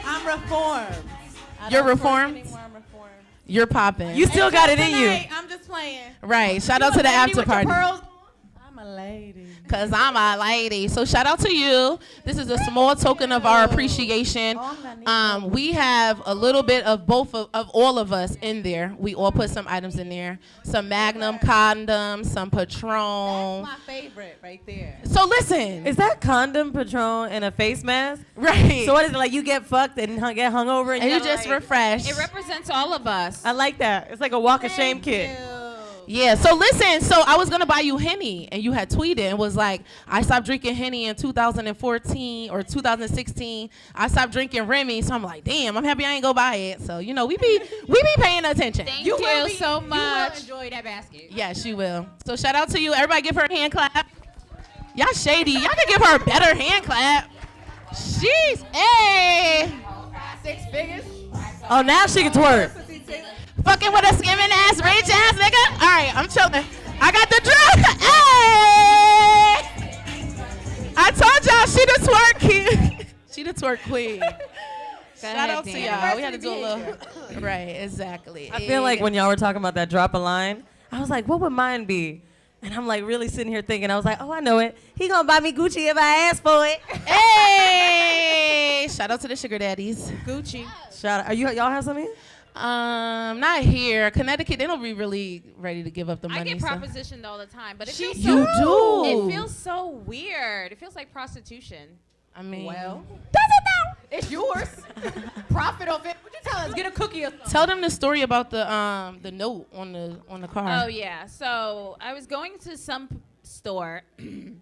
I'm reformed. You're reformed? You're popping. You still got it in you. I'm just playing. Right. Shout out to the after party. I'm a lady. Cause I'm a lady. So shout out to you. This is a small token of our appreciation. We have a little bit of both of all of us in there. We all put some items in there. Some Magnum condoms, some Patron. My favorite right there. So listen. Is that condom, Patron, and a face mask? Right. So what is it, like you get fucked and get hung over and, And you gotta, just like- refresh. It represents all of us. I like that. It's like a walk of shame kit. Yeah, so listen, so I was gonna buy you Henny, and you had tweeted and was like, I stopped drinking Henny in 2014 or 2016. I stopped drinking Remy, so I'm like, damn, I'm happy I ain't go buy it. So, you know, we be paying attention. Thank you so You will much. enjoy that basket. Yes, you will. So shout out to you. Everybody give her a hand clap. Y'all shady. Y'all can give her a better hand clap. She's, hey. 6 figures. Oh, now she can twerk. Fucking with a skimming ass, rich ass nigga. All right, I'm chilling. I got the drug. Hey! I told y'all she the twerk queen. She the twerk queen. Shout out to y'all. We had to do a little. Right, exactly. I feel like when y'all were talking about that drop a line, I was like, what would mine be? And I'm like really sitting here thinking, I was like, oh, I know it. He gonna buy me Gucci if I ask for it. Hey! Shout out to the sugar daddies. Gucci. Shout out. Y'all have something? Not here. Connecticut, they don't be really ready to give up the money. I get so. propositioned all the time, but it You feels so, do. It feels so weird. It feels like prostitution. I mean, Well, does it though? It's yours. Profit of it. What you tell us? Get a cookie or something. tell them the story about the note on the car. Oh yeah. So I was going to some store, and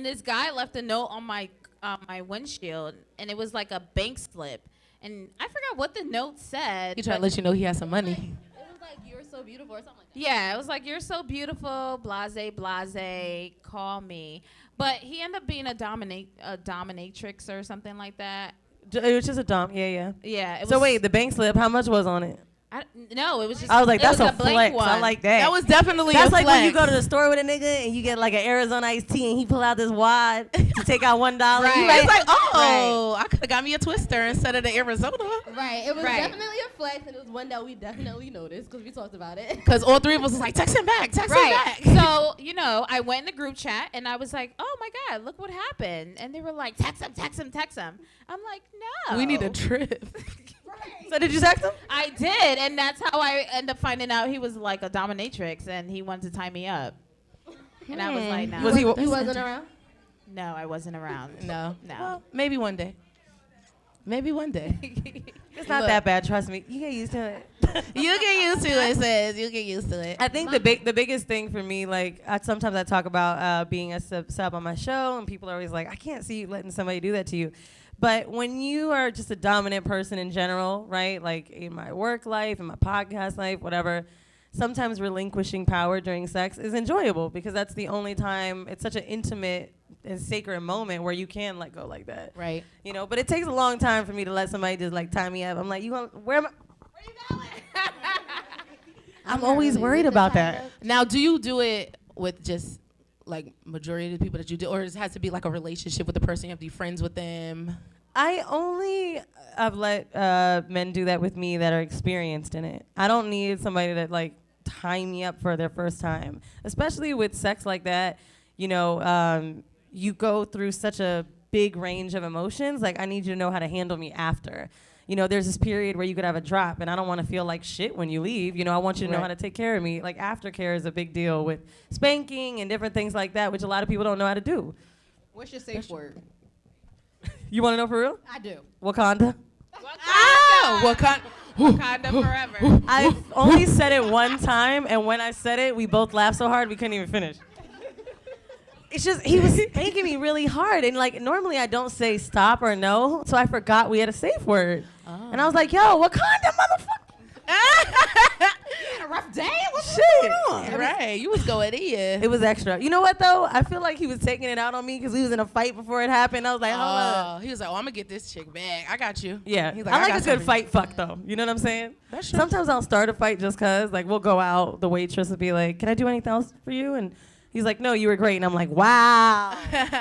this guy left a note on my windshield, and it was like a bank slip, and I forgot what the note said. He tried to but let you know he had some money. It was like so beautiful or something like that. Yeah, it was like, you're so beautiful, blase, call me. But he ended up being a dominatrix or something like that. It was just a dump. Yeah. Yeah. It So was, wait, the bank slip, how much was on it? no, it was just. I was like, it that's was a blank flex. one. I like that. That was definitely That's a like when you flex. go to the store with a nigga and you get like an Arizona iced tea and he pull out this wad to take out $1. Right. You It's like, oh, I could have got me a Twister instead of the Arizona. Right. It was Right. definitely a flex, and it was one that we definitely noticed because we talked about it. Because all three of us was like, text him back, text him Right. back. So, I went in the group chat and I was like, oh my God, look what happened. And they were like, text him. I'm like, no. We need a trip. So did you text him? I did. And that's how I ended up finding out he was like a dominatrix and he wanted to tie me up. And I was like, no. Was he? He wasn't around? No, I wasn't around. No. No. Well, maybe one day. Maybe one day. It's not Look. that bad. Trust me. You get used to it. You get used to it, sis. You get used to it. I think the biggest thing for me, like sometimes I talk about being a sub on my show, and people are always like, I can't see you letting somebody do that to you. But when you are just a dominant person in general, right? Like in my work life, in my podcast life, whatever, sometimes relinquishing power during sex is enjoyable because that's the only time it's such an intimate and sacred moment where you can let go like that. Right. But it takes a long time for me to let somebody just like tie me up. I'm like, where am I? I'm always worried about that. Now, do you do it with just like majority of the people that you do, or it has to be like a relationship with the person? You have to be friends with them. I've let men do that with me that are experienced in it. I don't need somebody that like tie me up for their first time, especially with sex like that. You go through such a big range of emotions. Like I need you to know how to handle me after. There's this period where you could have a drop, and I don't want to feel like shit when you leave. I want you to know how to take care of me. Like aftercare is a big deal with spanking and different things like that, which a lot of people don't know how to do. What's your safe word? You want to know for real? I do. Wakanda. Wakanda forever. I've only said it one time, and when I said it, we both laughed so hard we couldn't even finish. It's just, he was spanking me really hard, and like normally I don't say stop or no, so I forgot we had a safe word. And I was like, yo, Wakanda, motherfucker. A rough day? What's Shit. going on? Right. You was going in. It was extra. You know what, though? I feel like he was taking it out on me because we was in a fight before it happened. I was like, hold up. He was like, oh, I'm going to get this chick back. I got you. Yeah. He's like, I like got a good something. fight fuck, though. You know what I'm saying? That's true. Sometimes I'll start a fight just because. Like, we'll go out. The waitress will be like, can I do anything else for you? And he's like, no, you were great. And I'm like, wow.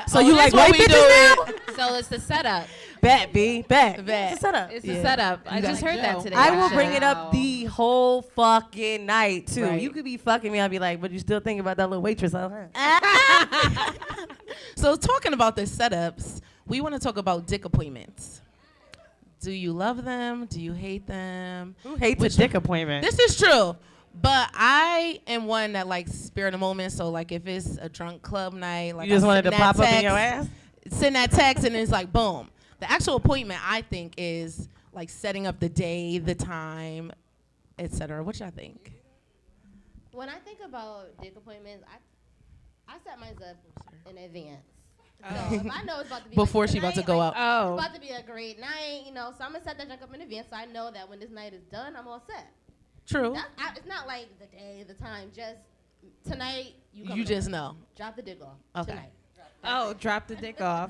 So you like white bitches now? So it's the setup. Bet, B. Bet. Bet. It's a setup. It's the setup. I just heard that today. I will actually. bring it up the whole fucking night, too. Right. You could be fucking me. I'll be like, but you still think about that little waitress out there? So talking about the setups, we want to talk about dick appointments. Do you love them? Do you hate them? Who hates a dick appointment? This is true. But I am one that likes spirit of the moment. So like if it's a drunk club night, like You just I wanted send to that pop up in text, your ass? Send that text and it's like boom. The actual appointment I think is like setting up the day, the time, etc. What y'all think? When I think about dick appointments, I set mine up in advance. So if I know it's about to be Before like she about to night, go like, out. it's about to be a great night, so I'm gonna set that junk up in advance so I know that when this night is done, I'm all set. True. It's not like the day, the time, just tonight. You just know. Drop the dick off. Okay. Tonight. Oh, drop the dick off.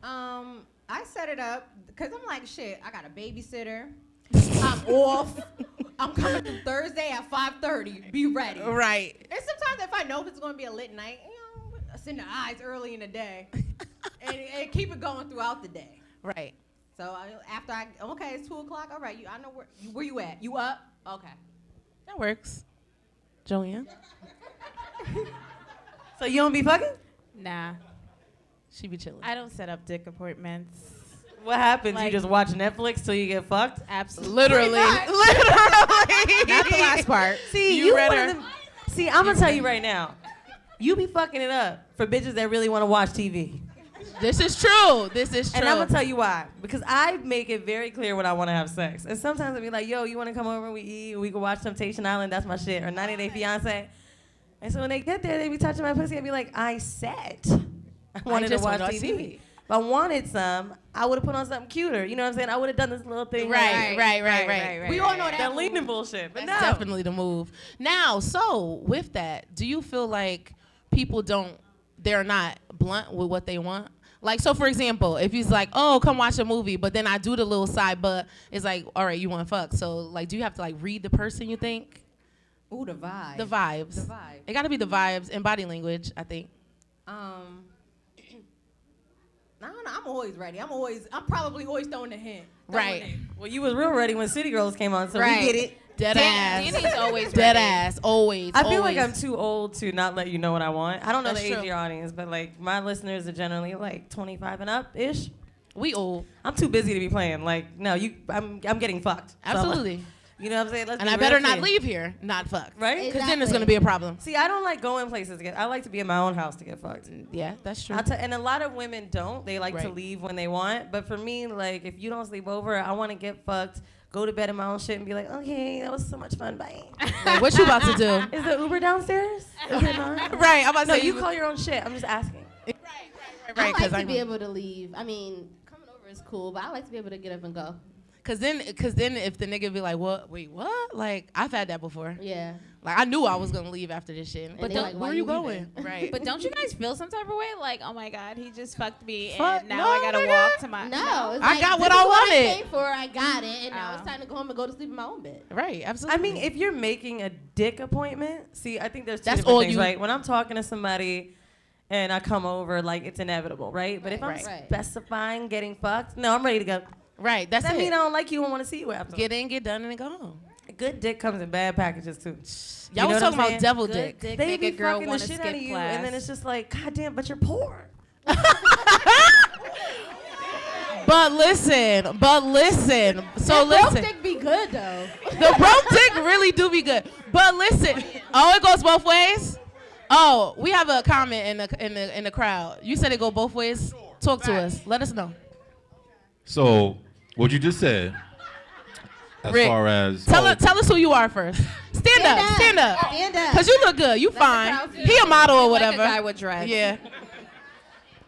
I set it up because I'm like, shit, I got a babysitter. I'm off. I'm coming through Thursday at 5:30. Be ready. Right. And sometimes if I know if it's going to be a lit night, I send the eyes early in the day and keep it going throughout the day. Right. So after it's 2 o'clock. All right, I know where you at. You up? Okay. That works. Joanne? So you don't be fucking? Nah. She be chilling. I don't set up dick appointments. What happens? Like- You just watch Netflix till you get fucked? Absolutely. Literally. Not the last part. See, You read one her. of them- See, I'm gonna tell you right now. You be fucking it up for bitches that really want to watch TV. This is true. This is true. And I'm gonna tell you why. Because I make it very clear when I want to have sex. And sometimes I'll be like, yo, you want to come over and we eat? We can watch Temptation Island. That's my shit. Or 90 Day Fiance. And so when they get there, they be touching my pussy. I be like, I said I wanted to just watch wanna TV. If I wanted some, I would have put on something cuter. You know what I'm saying? I would have done this little thing. Right. We all know that. That leaning bullshit. But That's no. definitely the move. Now, so with that, do you feel like people they're not blunt with what they want? Like, so for example, if he's like, oh, come watch a movie, but then I do the little side, but it's like, all right, you want to fuck. So, like, do you have to, like, read the person, you think? Ooh, the vibe. The vibes. The vibe. It got to be the vibes and body language, I think. I don't know. I'm always ready. I'm probably always throwing a hint. Right. Well, you was real ready when City Girls came on, so we Right. get it. Dead ass. Danny's always Dead ready. ass. Always. I feel like always. I'm too old to not let you know what I want. I don't know That's the age of true. your audience, but like my listeners are generally like 25 and up ish. We old. I'm too busy to be playing. Like, no, I'm getting fucked. So, like, Absolutely. you know what I'm saying? Let's And be I real better not clear. leave here not fucked. Right? Because then there's going to be a problem. See, I don't like going places to get. I like to be in my own house to get fucked. Yeah, that's true. And a lot of women don't. They like to Right. leave when they want. But for me, like, if you don't sleep over, I want to get fucked, go to bed in my own shit, and be like, okay, that was so much fun. Bye. Like, what you about to do? Is the Uber downstairs? Is it not? Right, I'm about to No, say you you- call your own shit. I'm just asking. I Right, like 'cause to be able to leave. I mean, coming over is cool, but I like to be able to get up and go. Cause then if the nigga be like, what? Wait, what? Like, I've had that before. Yeah. Like, I knew I was gonna leave after this shit. But they don't, like, where why are you you going? leaving? Right. But don't you guys feel some type of way? Like, oh my God, he just fucked me, Fuck and now no, I gotta nigga. walk to my. No, it's I like, got this what is I I wanted. paid for. I got it, and now it's time to go home and go to sleep in my own bed. Right. Absolutely. I mean, if you're making a dick appointment, see, I think there's two That's different all things, you- right? When I'm talking to somebody and I come over, like, it's inevitable, right? But if I'm Right. specifying getting fucked, no, I'm ready to go. Right. That's that it. mean I don't like you and want to see you after. Get in, get done, and then go home. Good dick comes in bad packages too. Y'all You was know talking what I'm about saying? devil Good dick. dick They make be a girl fucking the want to shit skip out of you, class. and then it's just like, God damn, but you're poor. But listen. So That broke listen. dick be good though. The broke dick really do be good. But listen. Oh, it goes both ways? Oh, we have a comment in the crowd. You said it go both ways? Talk to us. Let us know. So, what you just said, as Rick, far as Tell us who you are first. Stand up. Stand up. Cause you look good. You fine. crowd see He a model or Like a whatever. guy with dreads. Yeah.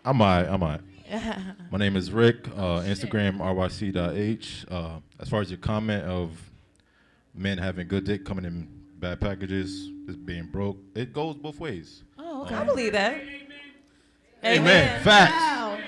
I'm alright. My name is Rick. Instagram ryc.h. As far as your comment of men having good dick coming in bad packages, just being broke, it goes both ways. Oh, I believe that. Amen. Facts.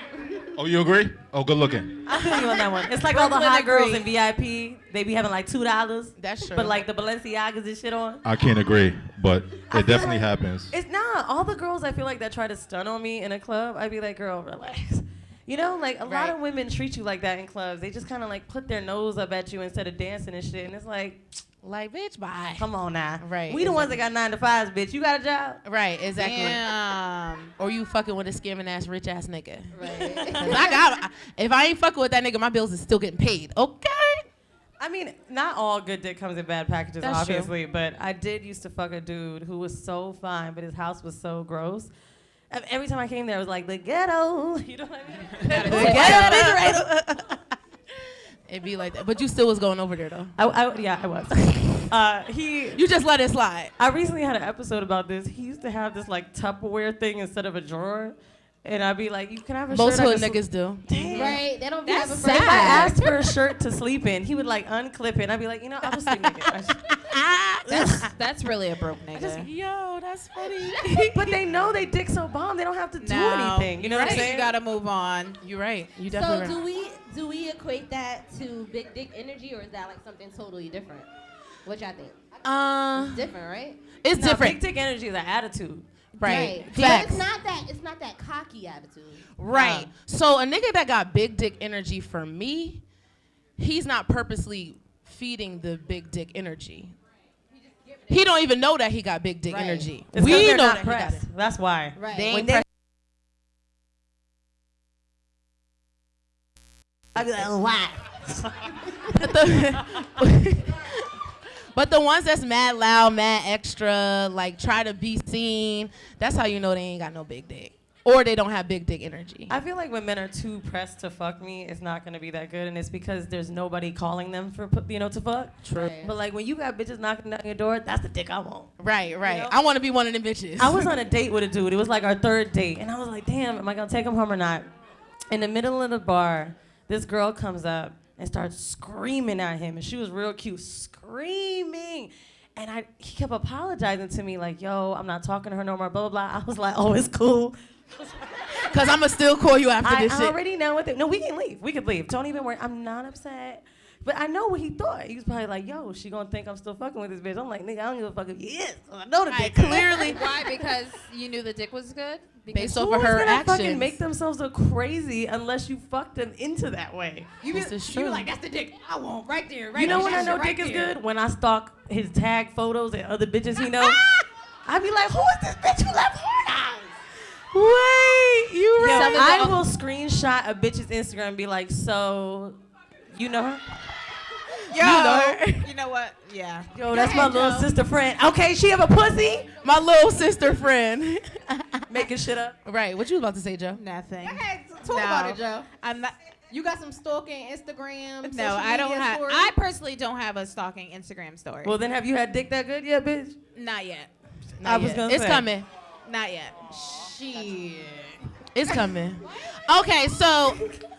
Oh, you agree? Oh, good looking. I feel you on that one. It's like all the Brooklyn hot girls agree. in VIP. They be having like $2. That's true. But like the Balenciagas and shit on. I can't agree, but I it feel definitely like happens. It's not. All the girls I feel like that try to stun on me in a club, I'd be like, girl, relax. You know, like a lot of women treat you like that in clubs. They just kind of like put their nose up at you instead of dancing and shit. And it's like, bitch, bye. Come on now. Right. We the ones that got 9 to 5s, bitch. You got a job? Right, exactly. Damn. Or you fucking with a scamming ass rich ass nigga. Right. 'Cause if I ain't fucking with that nigga, my bills is still getting paid. Okay. I mean, not all good dick comes in bad packages, That's true. obviously, but I did used to fuck a dude who was so fine, but his house was so gross. Every time I came there, I was like, the ghetto. You know what I mean? The ghetto. It'd be like that. But you still was going over there, though. Yeah, I was. You just let it slide. I recently had an episode about this. He used to have this like Tupperware thing instead of a drawer. And I'd be like, "You can I have a Most shirt." hood niggas do. Damn. Right? They don't be That's having sad. If I friends. asked for a shirt to sleep in, he would like unclip it. And I'd be like, you know, I'll just sleep naked. That's really a broke nigga. Yo, that's funny. But they know they dick so bomb, they don't have to do No. anything. You know what I'm Right. saying? You gotta move on. You're right. You So definitely do we equate that to big dick energy, or is that like something totally different? What y'all think? It's different, right? It's No, different. Big dick energy is an attitude. Right. But Facts. it's not that cocky attitude. Right. So a nigga that got big dick energy for me, he's not purposely feeding the big dick energy. He don't even know that he got big dick Right. energy. It's 'cause We they're know not that he got pressed. it. That's why. Right. They ain't When they- pressed. I'd be like, oh, why? But the ones that's mad loud, mad extra, like try to be seen, that's how you know they ain't got no big dick. Or they don't have big dick energy. I feel like when men are too pressed to fuck me, it's not gonna be that good, and it's because there's nobody calling them for to fuck. True. Right. But like when you got bitches knocking down your door, that's the dick I want. Right, right. You know? I want to be one of them bitches. I was on a date with a dude. It was like our 3rd date, and I was like, damn, am I gonna take him home or not? In the middle of the bar, this girl comes up and starts screaming at him, and she was real cute, screaming. And he kept apologizing to me, like, yo, I'm not talking to her no more, blah, blah, blah. I was like, oh, it's cool. Because I'm going to still call you after this I shit. already know what no, we can leave. We could leave. Don't even worry. I'm not upset. But I know what he thought. He was probably like, yo, she gonna think I'm still fucking with this bitch. I'm like, nigga, I don't give a fuck if he is. I know the dick. Clearly. Why? Because you knew the dick was good? Based Who off of is her gonna actions. fucking make themselves look crazy unless you fuck them into that way? You be like, that's the dick I want right there, right You know there, when I know right dick is there. good? When I stalk his tag photos and other bitches he know. I be like, who is this bitch who left hard eyes? Wait, you Yo, right. I will screenshot a bitch's Instagram and be like, so, you know her? Yo, You know her? you know what? Yeah. Yo, that's my little sister friend. Okay, she have a pussy? My little sister friend. Making shit up. Right. What you was about to say, Joe? Nothing. Talk No. about it, Joe. I'm not. You got some stalking Instagram? No, social I don't media have. stories? I personally don't have a stalking Instagram story. Well, then have you had dick that good yet, bitch? Not yet. I was gonna It's say. coming. Not yet. Shit. It's coming. Okay, so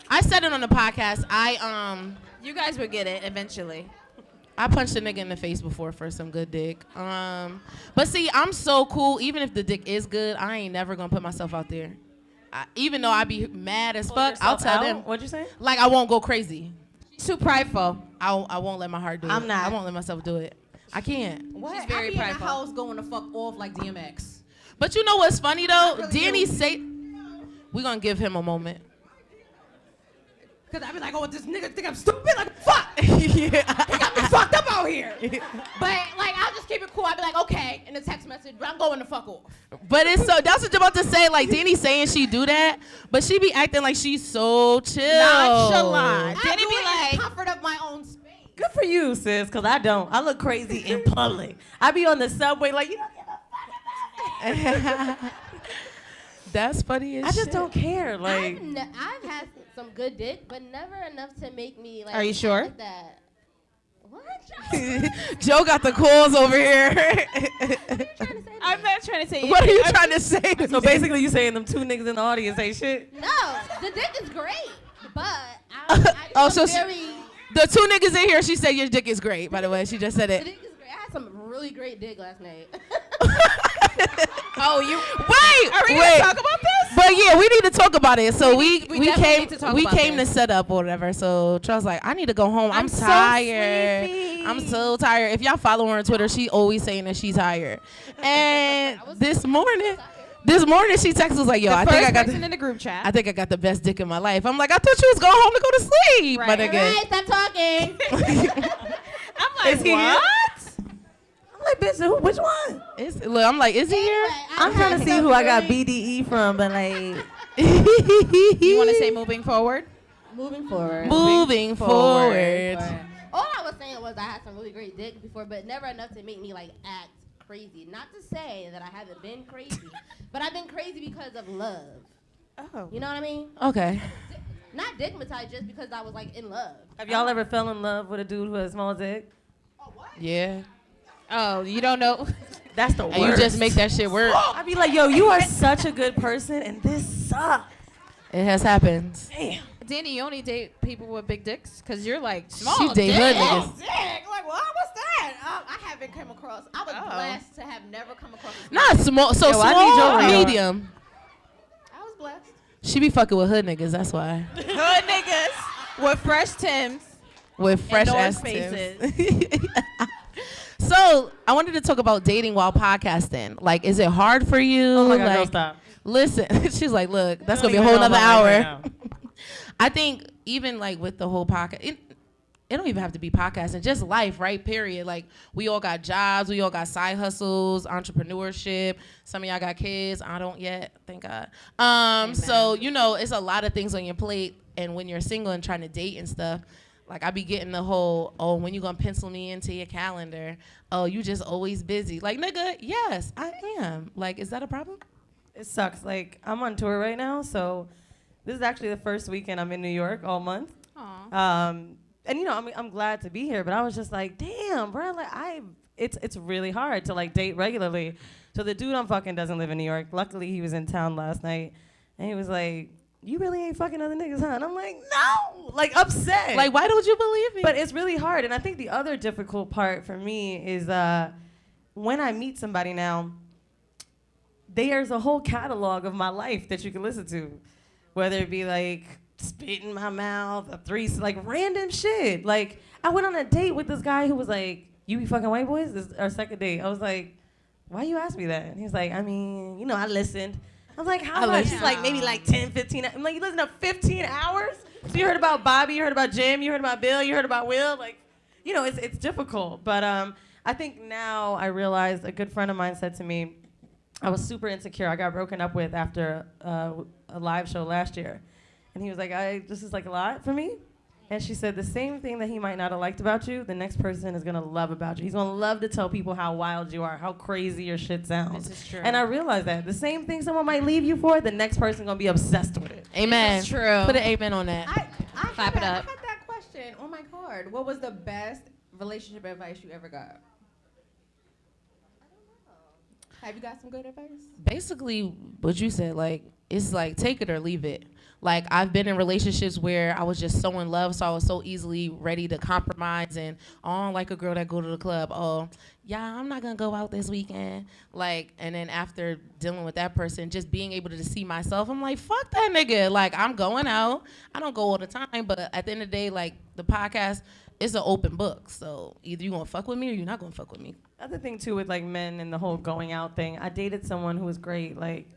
I said it on the podcast. You guys would get it eventually. I punched a nigga in the face before for some good dick. But see, I'm so cool. Even if the dick is good, I ain't never gonna put myself out there. Even though I be mad as fuck, I'll tell them. What'd you say? Like I won't go crazy. Too prideful. I won't let my heart do it. I'm not. I won't let myself do it. I can't. What? She's very I be in prideful. the house going to fuck off like DMX. But you know what's funny though? really Danny do. say we gonna give him a moment. Cause I be like, oh, this nigga think I'm stupid. Like, fuck. Yeah. He got me fucked up out here. But like, I'll just keep it cool. I'll be like, okay, in the text message, but I'm going to fuck off. But it's so that's what you're about to say. Like Danny saying she do that, but she be acting like she's so chill. Nonchalant. I Danny do be it in like, the comfort of my own space. Good for you, sis, because I don't. I look crazy in public. I be on the subway like, you don't give a fuck about That's funny as I just shit. don't care. Like, I've had some good dick, but never enough to make me like. Are you sure? Like that. What? Joe got the calls over here. I'm not trying to say. What are you anything. trying to say? to so me? basically you saying them two niggas in the audience ain't shit? No, the dick is great, but I Oh, I'm so very. the two niggas in here, she said your dick is great. By the way, she just said The it. dick is great. I had some really great dick last night. Oh, you. Wait, Are we wait. gonna talk about this? But yeah, we need to talk about it. So we definitely came need to talk we about came this. to set up or whatever. So Charles like, I need to go home. I'm so tired. sleepy. I'm so tired. If y'all follow her on Twitter, she always saying that she's tired. And this morning she texted us like, yo, The I first think I got person in the group chat. I think I got the best dick in my life. I'm like, I thought you was going home to go to sleep, my Right. nigga. Alright, stop talking. I'm like, Is he what? I'm like, bitch, who, which one? Look, I'm like, is he here? I'm trying to see who I got BDE from, but like, You want to say moving forward? Moving forward. Moving forward. All I was saying was I had some really great dick before, but never enough to make me like act crazy. Not to say that I haven't been crazy, but I've been crazy because of love. Oh. You know what I mean? Okay. Not dickmatized just because I was like in love. have y'all ever fell in love with a dude who has a small dick? Yeah. Oh, you don't know? That's the worst. And you just make that shit work. I be like, yo, you are such a good person, and this sucks. It has happened. Damn. Danny, you only date people with big dicks? Because you're like, small She date dick. hood Oh, niggas. dick. Like, what? What's that? I haven't come across. I was Oh. blessed to have never come across. a Not small. So Yo, I need small, your radar. medium. I was blessed. She be fucking with hood niggas. That's why. Hood niggas with fresh Timbs. With fresh North ass Faces. Timbs. So I wanted to talk about dating while podcasting. Like, is it hard for you? Oh my God, like, girl, stop. Listen, she's like, look, that's You gonna be a don't whole even know nother about life hour. right now. I think even like with the whole podcast, it don't even have to be podcasting, just life, right? Period. Like we all got jobs, we all got side hustles, entrepreneurship. Some of y'all got kids. I don't yet, thank God. So you know, it's a lot of things on your plate. And when you're single and trying to date and stuff, like I be getting the whole, oh, when you gonna pencil me into your calendar? Oh, you just always busy. Like nigga, yes, I am. Like, is that a problem? It sucks. Like, I'm on tour right now, so this is actually the first weekend I'm in New York all month. Aw. And you know, I'm glad to be here, but I was just like, damn, bro, like it's really hard to like date regularly. So the dude I'm fucking doesn't live in New York. Luckily, he was in town last night, and he was like, you really ain't fucking other niggas, huh? And I'm like, no, like upset. Like, why don't you believe me? But it's really hard. And I think the other difficult part for me is when I meet somebody now, there's a whole catalog of my life that you can listen to, whether it be like spit in my mouth, a threesome, like random shit. Like I went on a date with this guy who was like, you be fucking white boys? This is our second date. I was like, why you ask me that? And he was like, I mean, I listened. I was like, how much? He's like, maybe like 10, 15. I'm like, you listen to 15 hours? So you heard about Bobby, you heard about Jim, you heard about Bill, you heard about Will. Like, it's difficult. But I think now I realize a good friend of mine said to me, I was super insecure. I got broken up with after a live show last year. And he was like, this is like a lot for me. And she said, the same thing that he might not have liked about you, the next person is gonna love about you. He's gonna love to tell people how wild you are, how crazy your shit sounds. This is true. And I realized that. The same thing someone might leave you for, the next person gonna be obsessed with it. Amen. It's true. Put an amen on that. Clap it up. I had that question on my card. What was the best relationship advice you ever got? Have you got some good advice? Basically, what you said, like, it's like take it or leave it. Like, I've been in relationships where I was just so in love, so I was so easily ready to compromise and, I'm like a girl that go to the club. Oh, yeah, I'm not gonna go out this weekend. Like, and then after dealing with that person, just being able to see myself, I'm like, fuck that nigga. Like, I'm going out. I don't go all the time, but at the end of the day, like, the podcast, it's an open book. So either you gonna fuck with me or you're not gonna fuck with me. Other thing too with like men and the whole going out thing, I dated someone who was great. Like,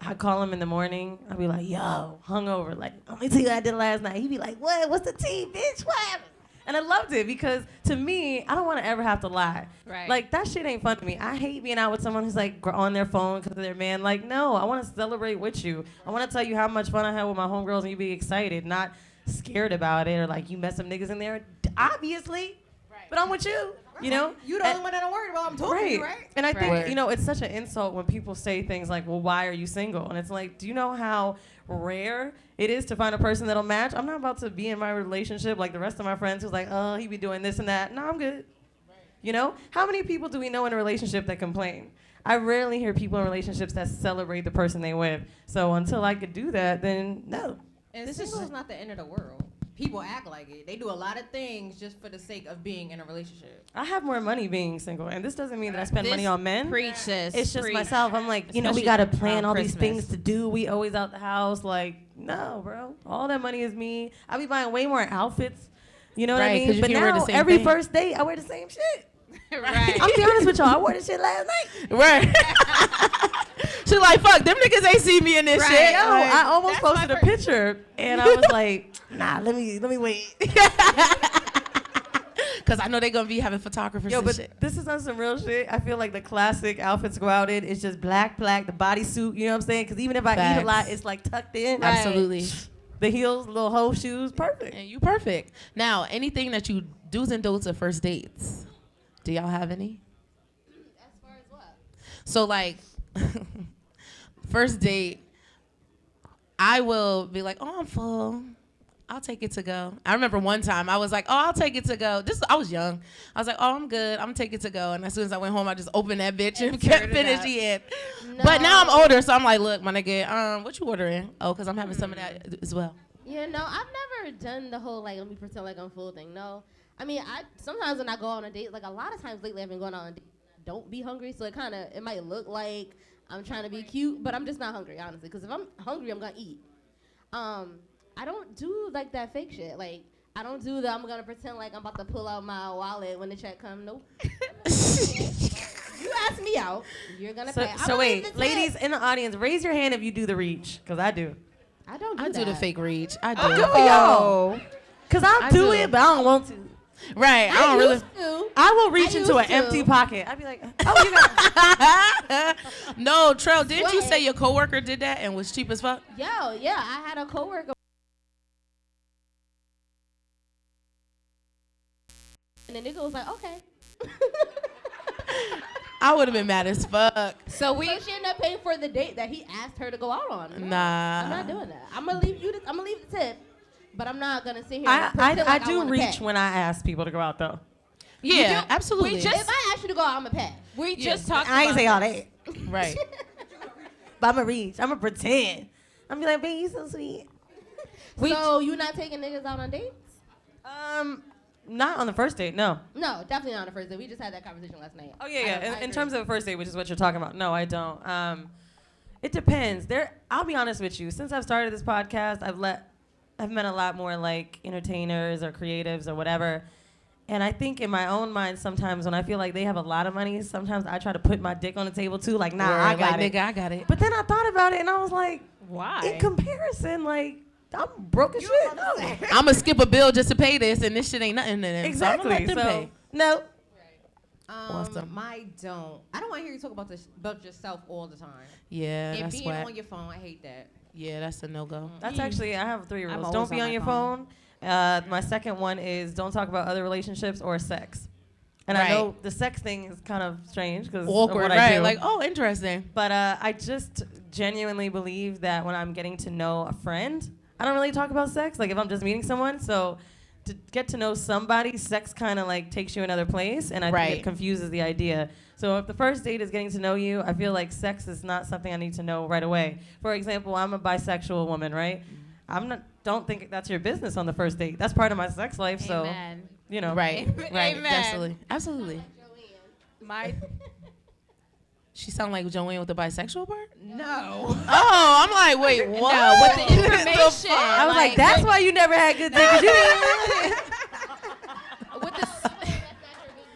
I'd call him in the morning. I'd be like, yo, hungover. Like, let me tell you what I did last night. He'd be like, what? What's the tea, bitch? What happened? And I loved it because to me, I don't want to ever have to lie. Right. Like, that shit ain't fun to me. I hate being out with someone who's like on their phone because of their man. Like, no, I want to celebrate with you. I want to tell you how much fun I had with my homegirls and you be excited, not scared about it or like you met some niggas in there. Obviously. Right. But I'm with you. You know? You the only one that I'm worried about. I'm talking to you, right? And I think, it's such an insult when people say things like, well, why are you single? And it's like, do you know how rare it is to find a person that'll match? I'm not about to be in my relationship like the rest of my friends who's like, oh, he be doing this and that. No, I'm good. How many people do we know in a relationship that complain? I rarely hear people in relationships that celebrate the person they with. So until I could do that, then no. And single is not the end of the world. People act like it. They do a lot of things just for the sake of being in a relationship. I have more money being single, and this doesn't mean that I spend money on men. Preach, sis. It's just Preach. myself. I'm like, we Especially got to plan all Christmas. these things to do. We always out the house. Like, no, bro. All that money is me. I be buying way more outfits. You know what I Right, 'cause mean? you But can wear the now, same every thing. first date, I wear the same shit. Right. I'll be honest with y'all. I wore this shit last night. Right. She like, fuck, them niggas ain't see me in this Right. shit. Yo, I almost posted a picture, and I was like, nah, let me wait. Because I know they're going to be having photographers Yo, and but shit. this is on some real shit. I feel like the classic outfits to go out in is just black, the bodysuit, you know what I'm saying? Because even if I eat a Facts. lot, it's like tucked in. Absolutely. The heels, little hoe shoes, perfect. And you perfect. Now, anything that you do's and don'ts at first dates, do y'all have any? As far as what? So, like, first date, I will be like, oh, I'm full. I'll take it to go. I remember one time I was like, oh, I'll take it to go. I was young. I was like, oh, I'm good. I'm gonna take it to go. And as soon as I went home, I just opened that bitch and kept finishing it. But now I'm older, so I'm like, look, my nigga, what you ordering? Oh, because I'm having some of that as well. Yeah, no, I've never done the whole, like, let me pretend like I'm full thing. No. I mean, sometimes when I go on a date, like, a lot of times lately I've been going on a date, I don't be hungry, so it might look like I'm trying to be cute, but I'm just not hungry, honestly. Because if I'm hungry, I'm gonna eat. I don't do like that fake shit. Like, I don't do that. I'm gonna pretend like I'm about to pull out my wallet when the check comes. Nope. You ask me out, you're gonna pay. So wait, ladies in the audience, raise your hand if you do the reach, because I do. I don't do I that. do the fake reach. I do. I do, y'all. Because I'll I do do. it, but I don't want to. Right. I don't really. I will reach I into an used to. empty pocket. I'd be like, oh, you got No, Trell, didn't you say your coworker did that and was cheap as fuck? Yo, yeah, I had a coworker. And the nigga was like, okay. I would have been mad as fuck. So she ended up paying for the date that he asked her to go out on. No, Nah. I'm not doing that. I'm gonna leave the tip, but I'm not gonna sit here. I and pretend like do wanna reach pay. when I ask people to go out, though. Yeah, absolutely. If I ask you to go out, I'm gonna pay. We just talked I ain't about say all this. that. Right. But I'm going to reach. I'm going to pretend. I'm be like, babe, you so sweet. So you not taking niggas out on dates? Not on the first date, no. No, definitely not on the first date. We just had that conversation last night. Oh yeah. In terms of a first date, which is what you're talking about, no, I don't. It depends. I'll be honest with you. Since I've started this podcast, I've met a lot more like entertainers or creatives or whatever. And I think in my own mind, sometimes when I feel like they have a lot of money, sometimes I try to put my dick on the table too. Like, nah, I got it. Nigga, I got it. But then I thought about it and I was like, why? In comparison, like, I'm broke as shit. No. I'm gonna skip a bill just to pay this, and this shit ain't nothing to them. Exactly. So, I'm gonna let them pay. No. Awesome. I don't want to hear you talk about yourself all the time. Yeah, and that's being whack. on your phone, I hate that. Yeah, that's a no-go. That's actually, I have 3 I'm rules. always Don't be on on my your phone. phone. My second one is don't talk about other relationships or sex. And I know the sex thing is kind of strange because Awkward, what I right? do. Like, oh, interesting. But I just genuinely believe that when I'm getting to know a friend, I don't really talk about sex. Like if I'm just meeting someone, so to get to know somebody, sex kind of like takes you another place, and I think it confuses the idea. So if the first date is getting to know you, I feel like sex is not something I need to know right away. For example, I'm a bisexual woman, right? Don't think that's your business on the first date. That's part of my sex life, so you know. Right, right, Amen. absolutely, absolutely. She sound like Joanne with the bisexual part? No. Oh, I'm like, wait, what? No, with the information. I was like, that's why you never had good dick. 'Cause you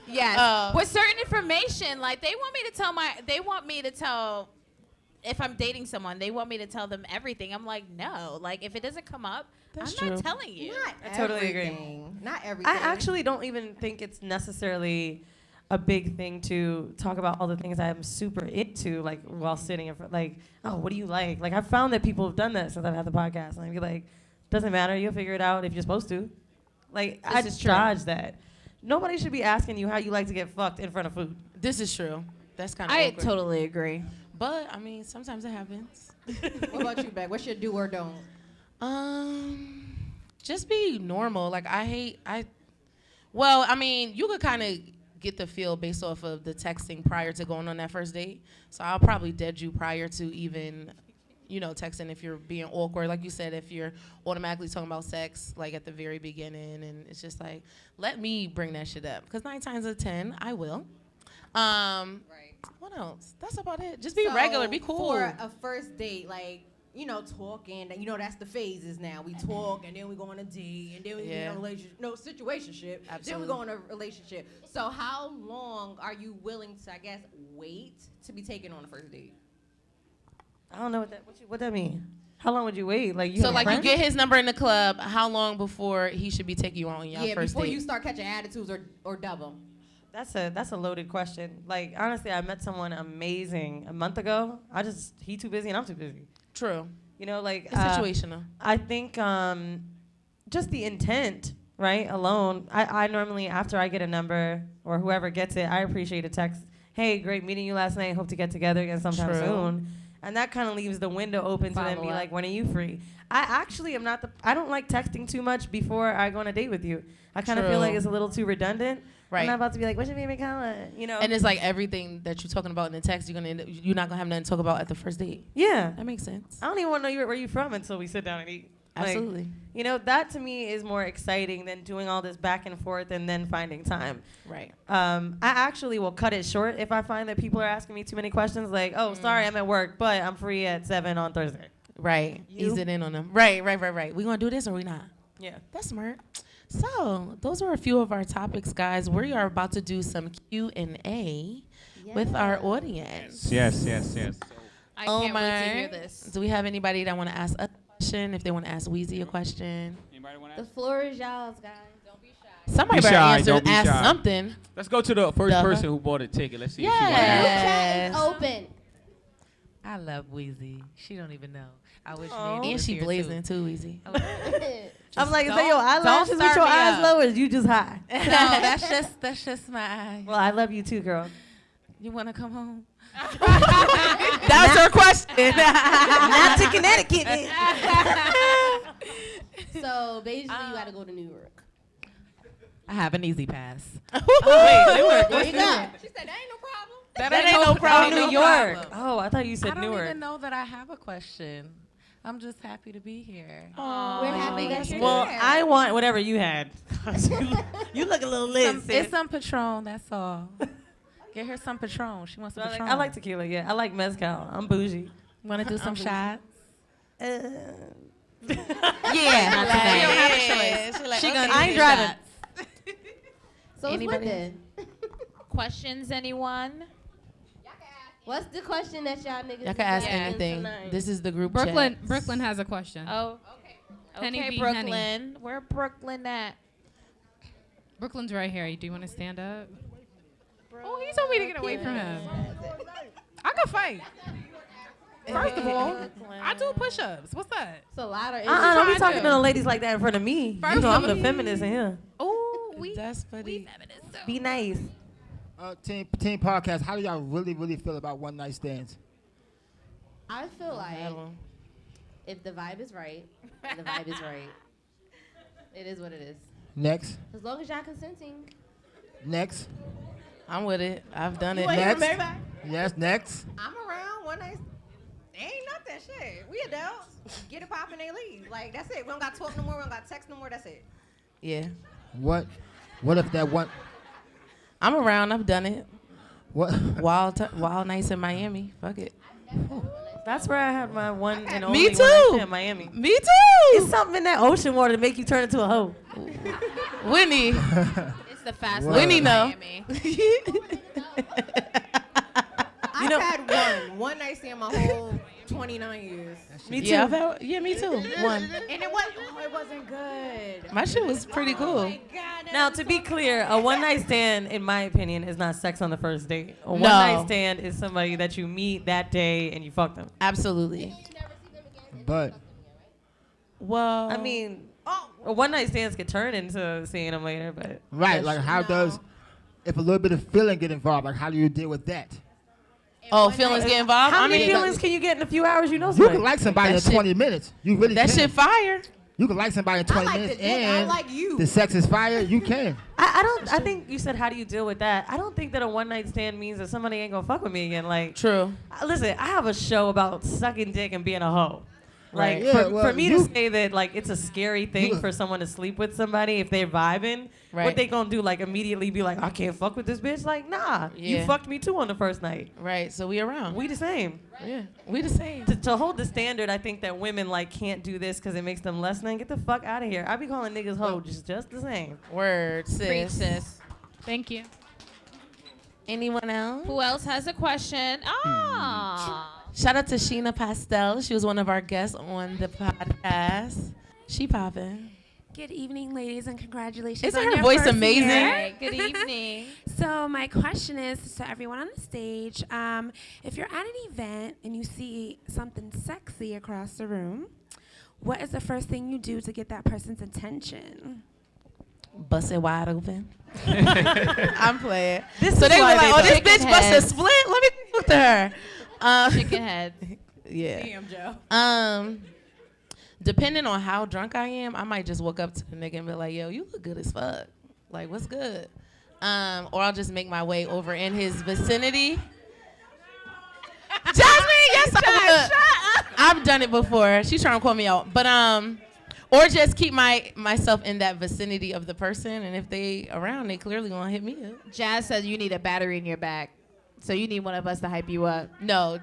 Yes. With certain information, like they want me to tell if I'm dating someone, they want me to tell them everything. I'm like, no. Like if it doesn't come up, I'm not telling you. I totally agree. Not everything. I actually don't even think it's necessarily a big thing to talk about all the things I'm super into, like while sitting in front, like, oh, what do you like? Like I've found that people have done that since I've had the podcast, and I'd be like, doesn't matter, you'll figure it out if you're supposed to. Like I dodge that. Nobody should be asking you how you like to get fucked in front of food. This is true. That's kind of. I totally agree. But I mean, sometimes it happens. What about you, Beck? What's your do or don't? Just be normal. Like well, I mean, you could kind of get the feel based off of the texting prior to going on that first date. So I'll probably dead you prior to even, texting if you're being awkward. Like you said, if you're automatically talking about sex, like at the very beginning, and it's just like, let me bring that shit up. Because 9 times out of 10, I will. Right. What else? That's about it. Just be regular, be cool. For a first date, like, talking, that's the phases now. We talk, and then we go on a date, and then we get in a relationship. No, situationship. Absolutely. Then we go on a relationship. So how long are you willing to, I guess, wait to be taken on a first date? I don't know what that mean. How long would you wait? Like you get his number in the club. How long before he should be taking you on your first before date? you start catching attitudes or double. That's a loaded question. Like honestly, I met someone amazing a month ago. He too busy and I'm too busy. True. Like it's situational. I think just the intent, right? Alone. I normally after I get a number or whoever gets it, I appreciate a text. Hey, great meeting you last night. Hope to get together again sometime soon. And that kind of leaves the window open to then be like, when are you free? I actually am not I don't like texting too much before I go on a date with you. I kind of feel like it's a little too redundant. Right. I'm not about to be like, what's your favorite color? And it's like everything that you're talking about in the text, you're not gonna have nothing to talk about at the first date. Yeah. That makes sense. I don't even want to know where you're from until we sit down and eat. Absolutely. That to me is more exciting than doing all this back and forth and then finding time. Right. I actually will cut it short if I find that people are asking me too many questions. Like, oh, sorry, I'm at work, but I'm free at 7 on Thursday. Right. Ease it in on them. Right. We gonna do this or we not? Yeah. That's smart. So those were a few of our topics, guys. We are about to do some Q&A with our audience. Yes. I can't wait to hear this. Do we have anybody that want to ask a question? If they want to ask Weezy a question. Anybody want The floor is y'all's, guys. Don't be shy. Somebody Be better shy, answer, don't be ask shy. something. Let's go to the first person who bought a ticket. Let's see if she Chat is open. I love Weezy. She don't even know. I wish And Nanny was she here blazing too, Weezy. I'm like, is that your eyelashes with start your me eyes up. low or is you just high? No, that's just my eye. Well, I love you too, girl. You want to come home? That's her question. Not to Connecticut. So basically, you got to go to New York. I have an easy pass. Wait, Newark. There you go. She said that ain't no problem. That ain't no problem. New York. Oh, I thought you said I don't Newark. even know that I have a question. I'm just happy to be here. We're happy that you're Well, here. I want whatever you had. you look a little lit. It's some Patron, that's all. Get her some Patron. She wants some Patron. I like tequila, yeah. I like mezcal. I'm bougie. Want to do some I'm bougie. shots? Yeah, not tonight. You don't have a choice. She gonna I ain't driving. So it's lit then. Questions, anyone? What's the question that y'all niggas? Y'all can ask got in anything. tonight? This is the group Brooklyn, chat. Brooklyn has a question. Oh, Henny okay, B. Brooklyn. Henny. Where Brooklyn at? Brooklyn's right here. Do you want to stand up? Oh, he told me to get away from him. I can fight. First of all, I do push-ups. What's that? It's a lot of. Don't be talking to the ladies like that in front of me. First You know I'm of the all- feminist in here. Oh, That's funny. Be nice. Team podcast. How do y'all really feel about one night stands? I feel like if the vibe is right, the vibe is right. It is what it is. Next. As long as y'all consenting. Next. I'm with it. I've done it. Next. Yes. Next. I'm around one night. Ain't nothing, shit. We adults. Get it poppin', they leave. Like, that's it. We don't got to talk no more. We don't got to text no more. That's it. Yeah. What if that one? I'm around. I've done it. What? Wild nights in Miami. Fuck it. That's where I had my one and only Me one too. night stand in Miami. Me too. It's something in that ocean water to make you turn into a hoe. Whitney. It's the fast Word. lane Whitney in know. Miami. I've had one night stand my whole 29 years. Me too. Yeah, me too. One. And it wasn't good. My shit was pretty cool. Now, to be clear, a one-night stand, in my opinion, is not sex on the first date. A No. one-night stand is somebody that you meet that day and you fuck them. Absolutely. But Well, I mean, a one-night stands could turn into seeing them later, but right, like how does if a little bit of feeling get involved? Like how do you deal with that? Oh, feelings get involved. How I many mean, feelings can you get in a few hours? You know You somebody. can like somebody in That shit- 20 minutes. You really that can. shit fire. You can like somebody in 20 like minutes the dick. I and like you. the sex is fire. You can. I think you said, how do you deal with that? I don't think that a one-night stand means that somebody ain't gonna fuck with me again. Like, True. Listen, I have a show about sucking dick and being a hoe. Like, Right. Yeah, for well, me you- to say that, like, it's a scary thing for someone to sleep with somebody if they're vibing, Right. what they gonna do? Like, immediately be like, I can't fuck with this bitch? Like, nah. You Yeah. fucked me too on the first night. Right. So we around. We the same. Yeah. We the same. To hold the standard, I think that women, like, can't do this because it makes them less than. Get the fuck out of here. I be calling niggas hoes just the same. Word, Preach, sis. sis. Thank you. Anyone else? Who else has a question? Ah. Shout out to Sheena Pastel. She was one of our guests on the podcast. She popping. Good evening, ladies, and congratulations. Isn't on her your voice first amazing? year. Good evening. So my question is to everyone on the stage: if you're at an event and you see something sexy across the room, what is the first thing you do to get that person's attention? Bust it wide open. I'm playing. This So is they were why like, oh, this chicken bitch bust a heads. split. Let me talk to her. Chicken head. Yeah. Damn, Joe. Depending on how drunk I am, I might just walk up to the nigga and be like, yo, you look good as fuck. Like, what's good? Or I'll just make my way over in his vicinity. Jasmine, yes, I would. I've done it before. She's trying to call me out. But or just keep myself in that vicinity of the person, and if they around, they clearly gonna hit me up. Jazz says you need a battery in your back. So you need one of us to hype you up. No,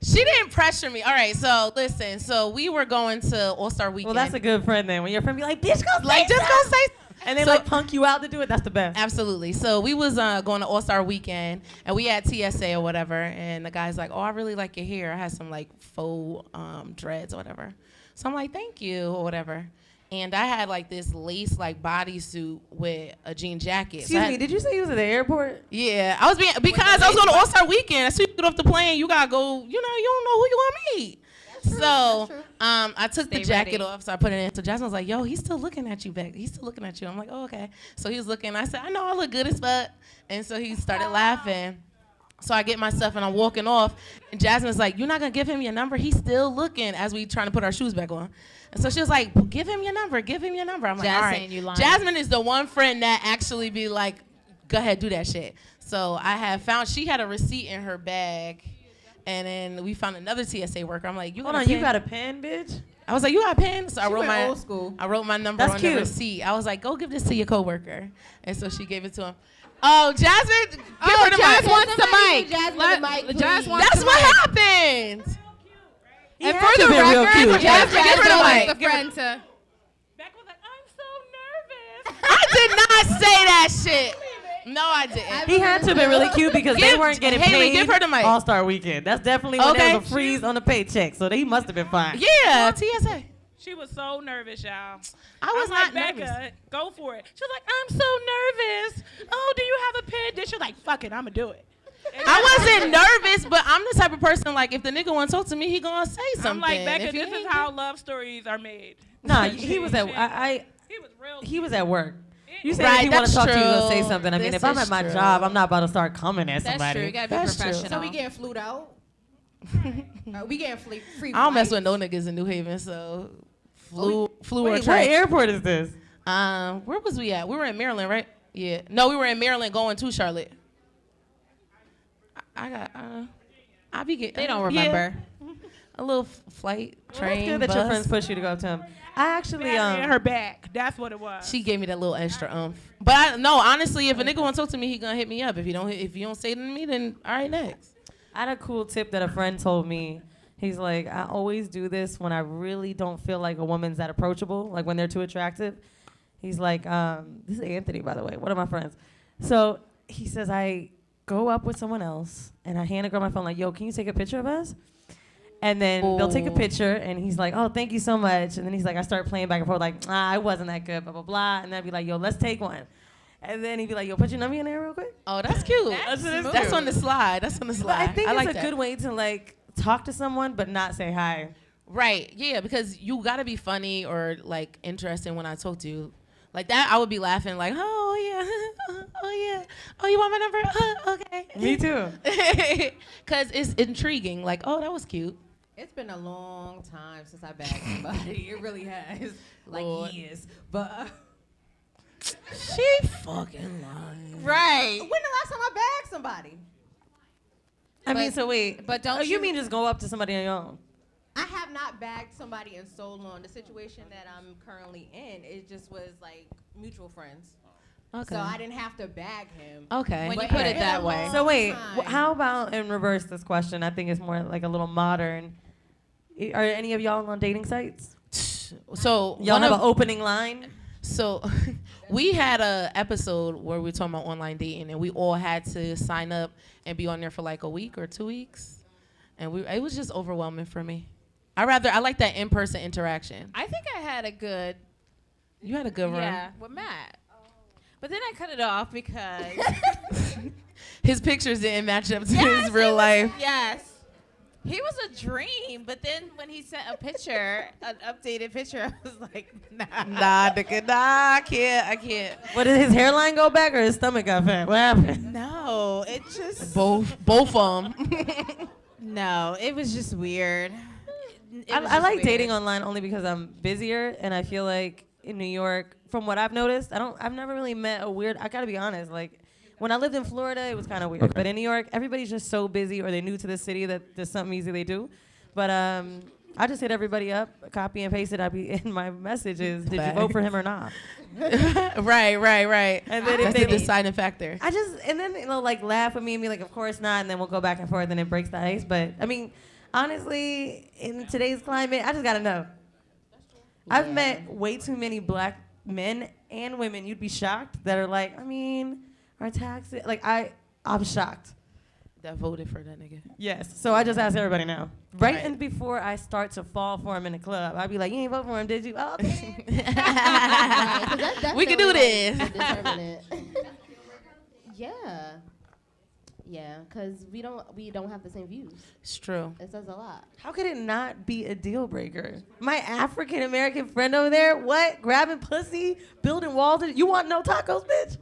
she didn't pressure me. All right, so listen. So we were going to All-Star Weekend. Well, that's a good friend then. When your friend be like, bitch, go like say just go say. and they So- like punk you out to do it, that's the best. Absolutely. So we was going to All-Star Weekend, and we had TSA or whatever, and the guy's like, oh, I really like your hair. I had some like faux dreads or whatever. So I'm like, thank you or whatever. And I had like this lace like bodysuit with a jean jacket. Excuse me, did you say you was at the airport? Yeah, I was because I was going to All-Star Weekend. As soon as you get off the plane, you gotta go. You don't know who you want to meet. So I took the Stay jacket ready. off, so I put it in. So Jasmine was like, yo, he's still looking at you, back. He's still looking at you. I'm like, oh, okay. So he was looking. I said, I know I look good as fuck. And so he started laughing. So I get my stuff and I'm walking off. And Jasmine's like, you're not going to give him your number? He's still looking as we trying to put our shoes back on. And so she was like, give him your number. Give him your number. I'm like, Jazz all right. saying you lying. Jasmine is the one friend that actually be like, go ahead, do that shit. So I have found, she had a receipt in her bag. And then we found another TSA worker. I'm like, you Hold got on, a pen? you got a pen, bitch? I was like, you got a pen? So I She wrote went old school. I wrote my number That's on cute. the receipt. I was like, go give this to your coworker. And so she gave it to him. Oh, Jasmine, give her the Jazz mic. wants the mic. Jasmine the mic, Jazz please. wants That's the what mic. happened. And had for to the be real record, cute. Jasmine, Give her the wants mic. the friend to. I did not say that shit. No, I didn't. He had to have been really cute because they Give- weren't getting Haley, paid give her the mic. All-Star Weekend. That's definitely when Okay. there was a freeze on the paycheck, so he must have been fine. Yeah, TSA. She was so nervous, y'all. I was I'm like, not Becca, nervous. go for it. She was like, I'm so nervous. Oh, do you have a pen? Then she was like, fuck it, I'm going to do it. I wasn't nervous, but I'm the type of person, like, if the nigga want to talk to me, he gonna say something. I'm like, Becca, If he this is ain't- how love stories are made. Nah, he was at he was at work. You said if he want to talk to you, he'll say something. I mean, if I'm at my job, I'm not about to start coming at somebody. That's true. You gotta be professional. So we getting flued out? We getting free I don't mess flights? with no niggas in New Haven, so flew or Wait, track. what airport is this? Where was we at? We were in Maryland, right? Yeah. No, we were in Maryland going to Charlotte. I be getting. They don't remember. A little flight, Well, train, it's good that bus. your friends push you to go up to him. I actually Battery in her back. That's what it was. She gave me that little extra But no, honestly, if a nigga want to talk to me, he gonna hit me up. If you don't say it to me, then all right, next. I had a cool tip that a friend told me. He's like, I always do this when I really don't feel like a woman's that approachable, like when they're too attractive. He's like, this is Anthony, by the way, one of my friends. So he says, I go up with someone else and I hand a girl my phone, like, yo, can you take a picture of us? And then they'll take a picture, and he's like, oh, thank you so much. And then he's like, I start playing back and forth, like, I wasn't that good, blah, blah, blah. And then I'd be like, yo, let's take one. And then he'd be like, yo, put your number in there real quick. Oh, that's cute. That's on the slide. That's on the But slide. I think like it's a that. good way to, like, talk to someone but not say hi. Right. Yeah, because you gotta be funny or like interesting when I talk to you. Like that, I would be laughing like, oh yeah, oh yeah, oh you want my number? Okay. Me too. Cause it's intriguing. Like, oh, that was cute. It's been a long time since I bagged somebody. It really has. Like Lord. years. But she fucking lying. Right. when the last time I bagged somebody? I mean, so wait. But don't you you mean just go up to somebody on your own? I have not bagged somebody in so long. The situation that I'm currently in, it just was like mutual friends. Okay. So I didn't have to bag him. Okay. When you But put it's it been that a way. long So wait, time. how about in reverse this question? I think it's more like a little modern. Are any of y'all on dating sites? So Y'all one have of- an opening line? So we had a episode where we were talking about online dating, and we all had to sign up and be on there for like a week or 2 weeks, and it was just overwhelming for me. I like that in-person interaction. I think I had a good. You had a good run. Yeah, with Matt. But then I cut it off because. His pictures didn't match up to his real life. Yes. He was a dream, but then when he sent a picture, an updated picture, I was like, nah. Nah, nigga, nah, I can't. What, did his hairline go back or his stomach got fat? What happened? No, it just. Both of them. No, it was just weird. I like dating online only because I'm busier, and I feel like in New York, from what I've noticed, I've never really met a weird. I gotta be honest, like when I lived in Florida, it was kind of weird. Okay. But in New York, everybody's just so busy, or they're new to the city that there's something easy they do. But I just hit everybody up, copy and paste it. I be in my messages. Did you vote for him or not? Right. And then That's if the they deciding factor. and then they'll like laugh at me and be like, of course not, and then we'll go back and forth and it breaks the ice. But I mean, honestly, in today's climate, I just gotta know. I've met way too many black men and women, you'd be shocked, that are like, I mean, our taxes, like I'm shocked. That voted for that nigga. Yes. So I just ask everybody now. Right, and before I start to fall for him in the club, I'd be like, you ain't vote for him, did you? Oh, okay. We can do this. Yeah, because we don't have the same views. It's true. It says a lot. How could it not be a deal breaker? My African American friend over there, what? Grabbing pussy, building walls. You want no tacos, bitch?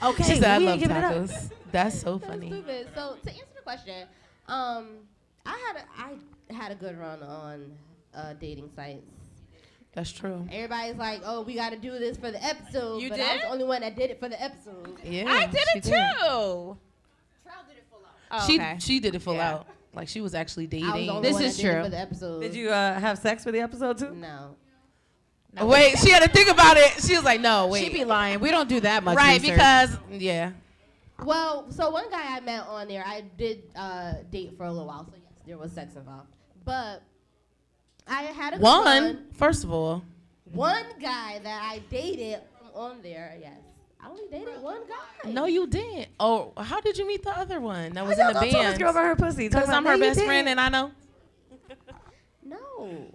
Okay, She said, I we love ain't giving it up. tacos. That's so That's funny. stupid. So to answer the question, I had a good run on dating sites. That's true. Everybody's like, "Oh, we got to do this for the episode." You but I was did? the only one that did it for the episode. Yeah, I did she it too. Oh, she okay. she did it full Yeah. out. Like she was actually I was dating. the only This one is that did it true. for the episode. Did you have sex for the episode too? No. Wait, she had to think about it. She was like, no, wait. She be lying. We don't do that much. Right, research. because yeah. Well, so one guy I met on there, I did date for a little while, so yes, there was sex involved. But I had a good run. First of all. One guy that I dated on there, yes. I only dated one guy. No, you didn't. Oh, how did you meet the other one that was How in the y'all gonna tell this band? girl about her pussy? Talking Because I'm about, her no, you best friend didn't. and I know. No.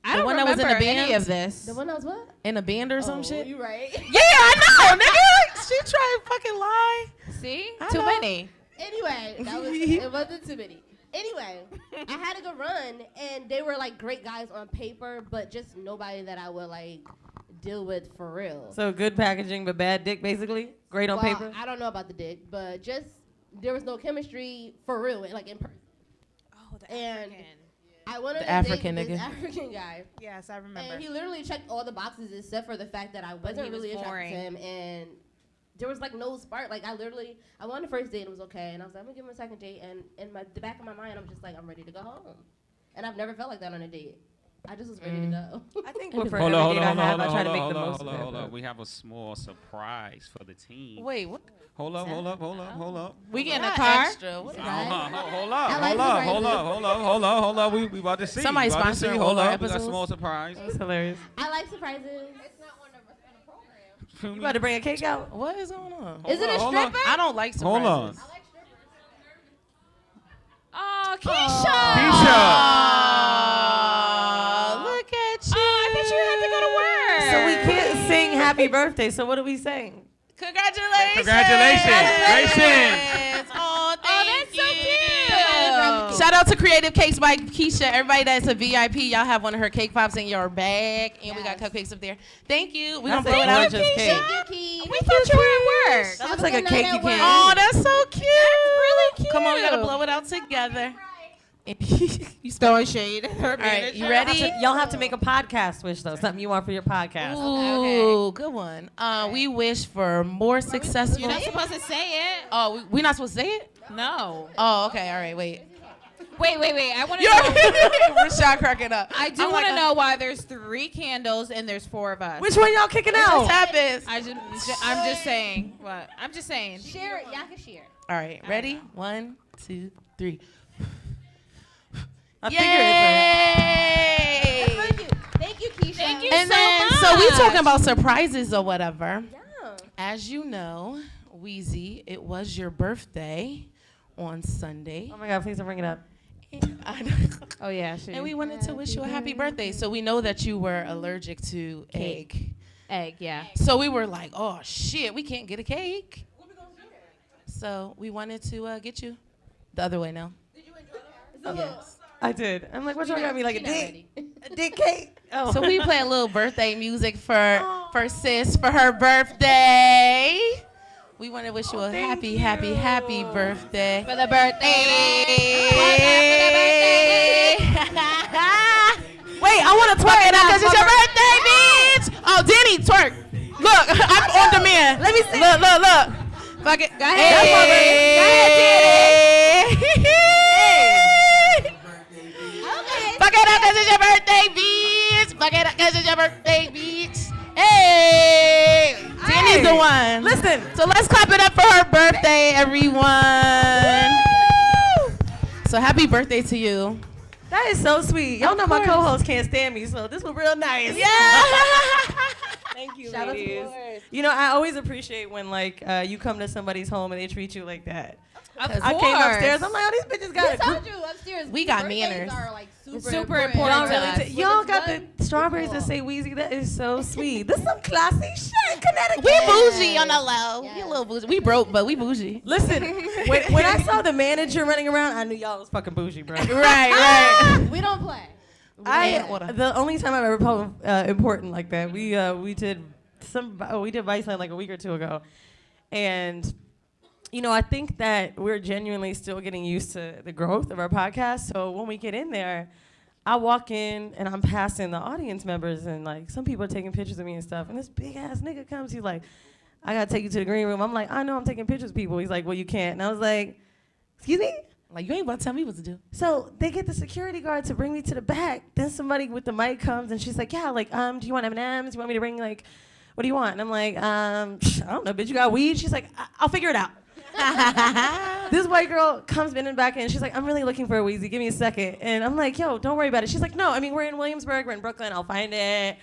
I The don't one that was in the remember any band? of this. The one that was what? In a band or some Oh, shit? you right. Yeah, I know, nigga. She tried to fucking lie. See? I Too know. many. Anyway, it wasn't too many. Anyway, I had a good run, and they were like great guys on paper, but just nobody that I would like deal with for real. So good packaging, but bad dick, basically. Great on Well, paper. I don't know about the dick, but just there was no chemistry for real, like in person. Oh, the And African. I wanted The to African date this nigga. African guy. Yes, I remember. And he literally checked all the boxes except for the fact that I wasn't he was really attracted boring. to him, and there was like no spark. Like I won the first date and it was okay, and I was like, I'm gonna give him a second date, and in the back of my mind, I'm just like, I'm ready to go home, and I've never felt like that on a date. I just was ready to go. I think And for just- every date I have, I try to make the most of it. hold but- on. We have a small surprise for the team. Wait, what? Hold up. We get in the Not car. extra. What is that? Hold like up. We about to see. Somebody We about to see. sponsoring Hold all our up. We got a episodes? small surprise. That's hilarious. I like surprises. You about to bring a cake out? What is going on? Is it a hold on. stripper? I don't like Hold surprises. on. Oh, Keisha. Keisha. Oh, look at you. Oh, I thought you had to go to work. So we can't sing happy birthday, so what are we saying? Congratulations. Congratulations. Oh, thank that's so you. cute. Shout out to Creative Cakes by Keisha. Everybody that's a VIP, y'all have one of her cake pops in your bag, and we got cupcakes up there. Thank you. We're going to That's blow a it out. gorgeous cake. We thought you were at work. That looks like a cake you can't Oh, eat. that's so cute. really cute. Come on, we got to blow it out together. You throwing shade. All right, you Y'all have ready? to- Y'all have to make a podcast wish, though. Something you want for your podcast. Ooh, good one. We wish for more successful. You're not supposed to say it. Oh, we're not supposed to say it? No. Oh, okay. All right, wait. Wait. I want to You're know. Rashad cracking up. I do I'm want to like, know why there's 3 candles and there's 4 of us. Which one y'all kicking It out? just happens. I'm just saying. What? I'm just saying. Share it. Y'all can share it. All right, ready? 1, 2, 3. I figured Yay! Thank you, Keisha. Thank you And so then, much. so we talking about surprises or whatever. Yeah. As you know, Weezy, it was your birthday on Sunday. Oh my God, please don't bring it up. I know. Oh yeah, sure. And we wanted to wish you a happy birthday. So we know that you were allergic to egg. Egg, yeah. So we were like, oh shit, we can't get a cake. So we wanted to get you the other way now. Did you enjoy it? Yes. I did. I'm like, what y'all got me like a dick? A dick cake? Oh. So we play a little birthday music for sis for her birthday. We want to wish you a happy birthday. For the birthday. Wait, I want to twerk it out because it's your birthday, bitch. Oh, Denny, twerk. Look, I'm on demand. Let me see. Look. Fuck it. Go ahead. Fuck it up because it's your birthday, bitch. Fuck it up because it's your birthday, bitch. Hey. Danny's the one. Listen. So let's clap it up for her birthday, everyone. So happy birthday to you. That is so sweet. Y'all know my co-host can't stand me, so this was real nice. Yeah. Thank you, Shout out to ladies. Lord. You know, I always appreciate when like you come to somebody's home and they treat you like that. Of I came course. upstairs. I'm like, oh, these bitches got I it. told you upstairs. We got birthdays manners. Are like super important. Y'all to really us. y'all got the strawberries that say Weezy. That is so sweet. This is some classy shit in Connecticut. We bougie on the low. Yes. We a little bougie. We broke, but we bougie. Listen, when I saw the manager running around, I knew y'all was fucking bougie, bro. Right. We don't play. The only time I've ever felt important like that, we did Viceland like a week or two ago, and you know I think that we're genuinely still getting used to the growth of our podcast. So when we get in there, I walk in and I'm passing the audience members, and like some people are taking pictures of me and stuff, and this big ass nigga comes, he's like, I gotta take you to the green room. I'm like, I know I'm taking pictures of people. He's like, well, you can't. And I was like, Excuse me? Like, you ain't about to tell me what to do. So they get the security guard to bring me to the back. Then somebody with the mic comes and she's like, yeah, like, do you want M&Ms? Do you want me to bring, like, what do you want? And I'm like, I don't know, bitch, you got weed? She's like, I'll figure it out. This white girl comes in and back in. She's like, I'm really looking for a Weezy. Give me a second. And I'm like, yo, don't worry about it. She's like, no, I mean, we're in Williamsburg. We're in Brooklyn. I'll find it.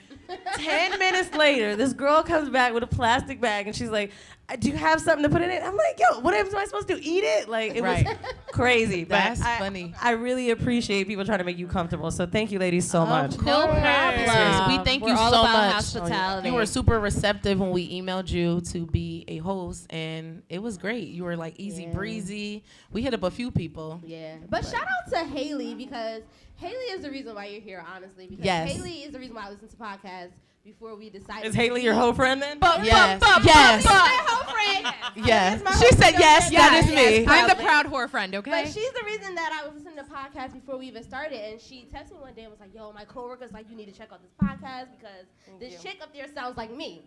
10 minutes later, this girl comes back with a plastic bag, and she's like, do you have something to put in it? I'm like, yo, what am I supposed to do? Eat it? Like, it was crazy. That's but funny. I really appreciate people trying to make you comfortable. So thank you, ladies, so much. No problem. We thank We're you all so about much. hospitality. You were super receptive when we emailed you to be a host, and it was great. You were like easy breezy. We hit up a few people. Yeah. But shout out to Haley, because Haley is the reason why you're here, honestly. Because Yes. Haley is the reason why I listen to podcasts before we decided. Is Haley your whole friend then? Yes. Yes. My whole friend. Yes. That is my She whole said friend. yes, that is me. I'm the proud whore friend, okay? But she's the reason that I was listening to podcasts before we even started, and she texted me one day and was like, yo, my coworker's like, you need to check out this podcast because this chick up there sounds like me,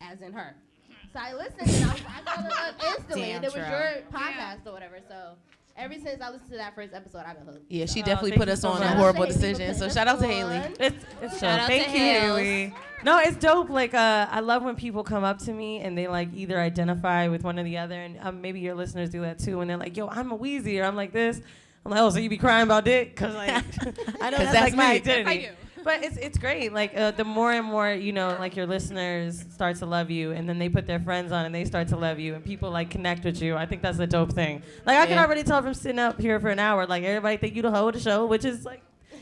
as in her. So I listened and I fell in love instantly, Damn and it was true. your podcast or whatever. So ever since I listened to that first episode, I've been hooked. Yeah, she Oh, definitely thank put you us so on much. a Shout out horrible to Haley for decision. So putting shout out to us Haley. on. It's Shout out thank to you, Hales. Haley. No, it's dope. Like, I love when people come up to me and they like either identify with one or the other, and maybe your listeners do that too. And they're like, "Yo, I'm a Weezy," or "I'm like this." I'm like, "Oh, so you be crying about dick?" Because like, I know that's like my me. identity. But it's great. Like, the more and more, you know, like your listeners start to love you, and then they put their friends on and they start to love you, and people like connect with you. I think that's a dope thing. Like, I can Yeah. already tell from sitting up here for an hour, like everybody think you the hoe of the show, which is like,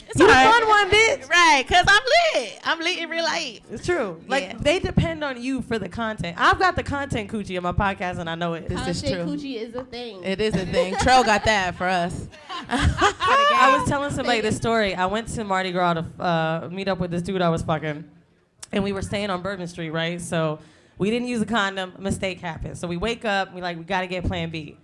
It's you the alright. fun one, bitch. Right, because I'm lit. I'm lit in real life. It's true. Like, Yeah. they depend on you for the content. I've got the content coochie on my podcast, and I know it. This is Content true. coochie is a thing. It is a thing. Trell got that for us. I was telling somebody this story. I went to Mardi Gras to meet up with this dude I was fucking, and we were staying on Bourbon Street, right? So we didn't use a condom. A mistake happened. So we wake up. We got to get Plan B.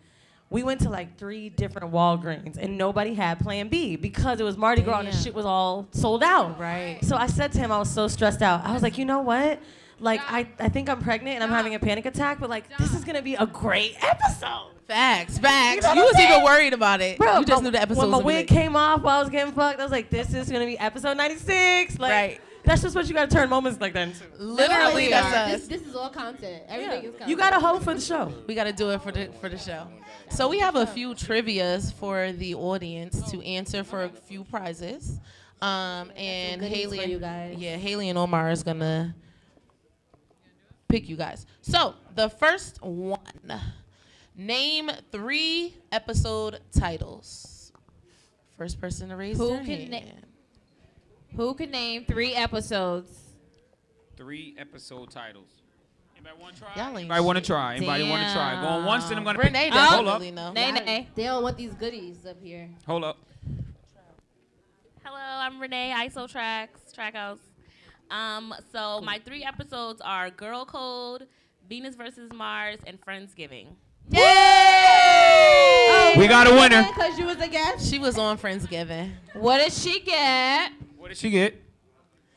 We went to like 3 different Walgreens, and nobody had Plan B because it was Mardi Gras and the Damn. shit was all sold out. Right. So I said to him, I was so stressed out. I was like, you know what? Like, I think I'm pregnant and I'm having a panic attack, but like, this is gonna be a great episode. Facts. You know You what was I'm saying? even worried about it. Bro, You just knew the episodes when my would be wig lit. came off while I was getting fucked, I was like, this is gonna be episode 96. Like, Right. That's just what you gotta turn moments like that into. Literally, that's us. This is all content. Everything is content. You got a hoe for the show. We got to do it for the show. So we have a few trivias for the audience to answer for a few prizes. And goodies Haley, for you guys. yeah, Haley and Omar is gonna pick you guys. So the first one, name 3 episode titles. First person to raise their hand. Who can name 3 episodes? 3 episode titles. Anybody want to try? Y'all ain't Anybody want to shit. try? Anybody want to try? Going once, then I'm gonna Renee pick. does Hold up. really know. Nay. They don't want these goodies up here. Hold up. Hello, I'm Renee, ISO Tracks, Trackhouse. So my 3 episodes are Girl Code, Venus versus Mars, and Friendsgiving. Yay! We got a winner. Because you was a guest. She was on Friendsgiving. What did she get? What did she get?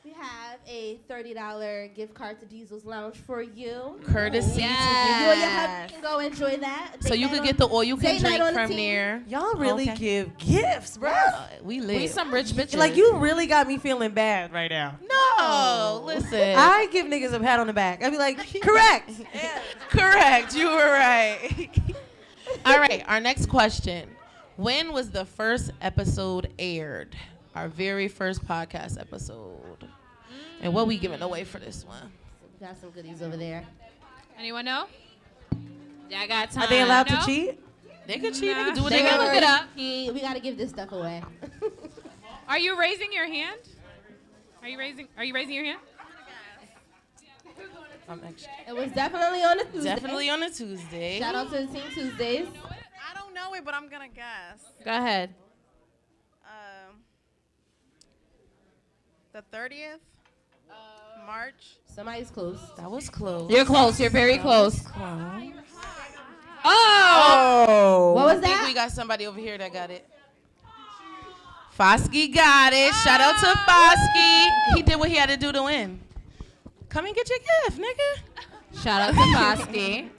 We have a $30 gift card to Diesel's Lounge for you. Courtesy You and your husband can go enjoy that. So Date you night could on- get the all you can date night drink on the from team. there. Y'all really Okay. give gifts, bro. We lit. We some rich bitches. Like, you really got me feeling bad right now. No, listen. I give niggas a pat on the back. I'd be like, correct. Correct. You were right. All right. Our next question. When was the first episode aired? Our very first podcast episode. And what we giving away for this one? We got some goodies over there. Anyone know? Yeah, I got time. Are they allowed No? to cheat? They can cheat. They can do what They they can got. look it up. We got to give this stuff away. Are you raising your hand? Are you raising your hand? I'm extra. It was definitely on a Tuesday. Definitely on a Tuesday. Shout out to the Team Tuesdays. I don't know it, but I'm gonna guess. Go ahead. The 30th March. Somebody's close. That was close. You're close. You're very close. Oh! What was I think that? we got somebody over here that got it. Foskey got it. Shout out to Foskey. He did what he had to do to win. Come and get your gift, nigga. Shout out to Foskey.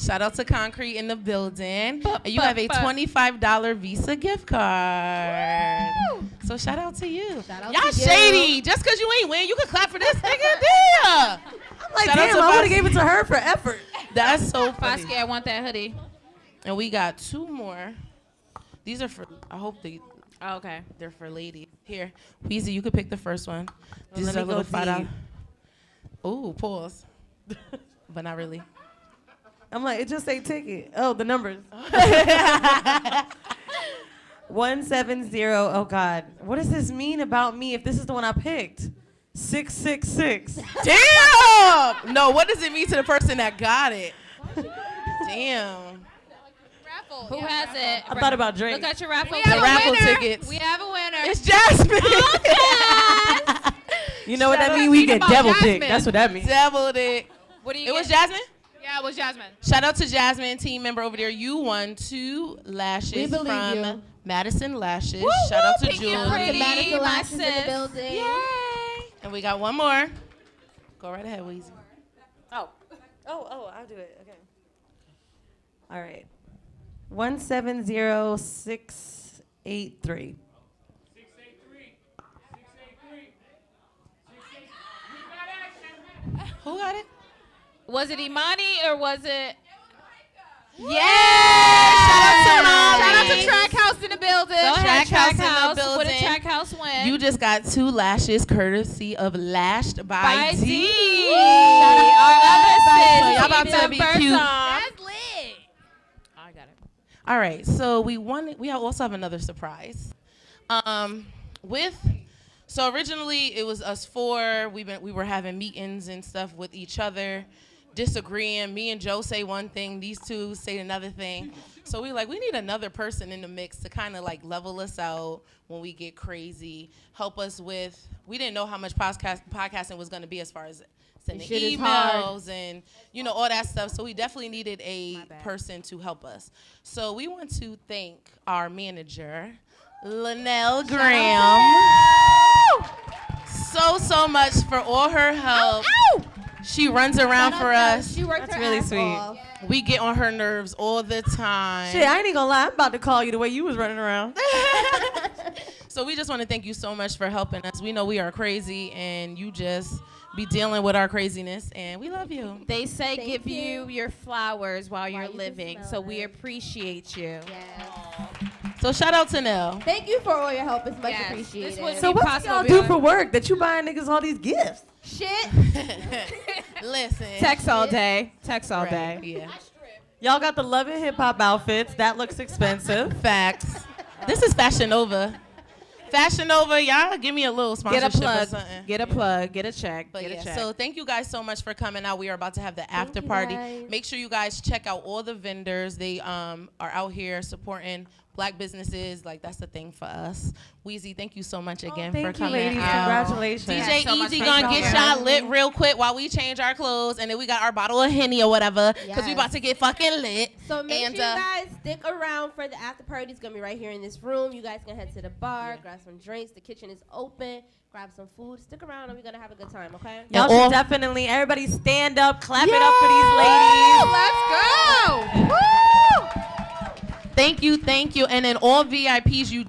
Shout out to Concrete in the building. And you have a $25 Visa gift card. So shout out to you. Y'all shady. Just because you ain't win, you can clap for this nigga. Damn. I'm like, damn, I would have gave it to her for effort. That's so funny. Fosky, I want that hoodie. And we got 2 more. These are for, I hope okay. They're for ladies. Here, Weezy, you could pick the first one. This is let a me go little deep. $5. Ooh, pause. But not really. I'm like, it just say ticket. Oh, the numbers. 170. Oh God, what does this mean about me if this is the one I picked? 666. Damn! No, what does it mean to the person that got it? Damn. Who has it? I thought about Drake. Look at your raffle. We have raffle tickets. We have a winner. It's Jasmine. You know what that means? We get devil dick. That's what that means. Devil dick. What do you It was get? Jasmine? Yeah, it was Jasmine. Shout out to Jasmine, team member over there. You won 2 lashes We believe from you. Madison Lashes. Woo, Shout out to Pinky Julie. Pretty, Madison my Lashes in the sis. building. Yay. And we got one more. Go right ahead, Weezy. Oh, I'll do it. Okay. All right. 170683. Who got it? Was it Imani or was it? Yeah! Shout Shout out to Track House in the building. Go ahead, Track House in the What building. did Track House win? You just got 2 lashes courtesy of Lashed by D. Shout out our other sis. So y'all about to Tina be Bertram. cute. That's lit. I got it. All right, so we also have another surprise. So originally it was us 4. We were having meetings and stuff with each other, disagreeing. Me and Joe say one thing, these 2 say another thing. So we need another person in the mix to kind of like level us out when we get crazy, help us with. We didn't know how much podcasting was going to be as far as sending Shit is hard. emails and all that stuff. So we definitely needed a person to help us. So we want to thank our manager, Linnell Graham, so much for all her help. She runs around for us. She worked That's her really ass sweet. off. We get on her nerves all the time. Shit, I ain't even gonna lie. I'm about to call you the way you was running around. So we just want to thank you so much for helping us. We know we are crazy, and you just be dealing with our craziness, and we love you. They say Thank give you your flowers while you're you can living, smell so we it. appreciate you. So shout out to Nell. Thank you for all your help. It's much Yes, appreciated. this was So what possible y'all do beyond- for work that you buying niggas all these gifts? Shit. Listen. Text all day. Text all day. Yeah. Y'all got the Love and Hip Hop outfits. That looks expensive. Facts. This is Fashion Nova. Fashion Nova, y'all give me a little sponsorship Get a plug. or something. Get a plug. Get a check. But get yeah, a check. so thank you guys so much for coming out. We are about to have the after you, party. guys. Make sure you guys check out all the vendors. They are out here supporting Black businesses. Like, that's the thing for us. Weezy, thank you so much again for Thank you, coming ladies. out. Congratulations. DJ so much Easy for gonna coming get out. y'all lit real quick while we change our clothes, and then we got our bottle of Henny or whatever, because we Yes. about to get fucking lit. So make And, sure you guys stick around for the after party. It's gonna be right here in this room. You guys can head to the bar, grab some drinks. The kitchen is open. Grab some food. Stick around, and we're gonna have a good time. Okay? Y'all all- should definitely, everybody stand up, clap it up for these ladies. Let's go. Woo! Thank you, and then all VIPs, you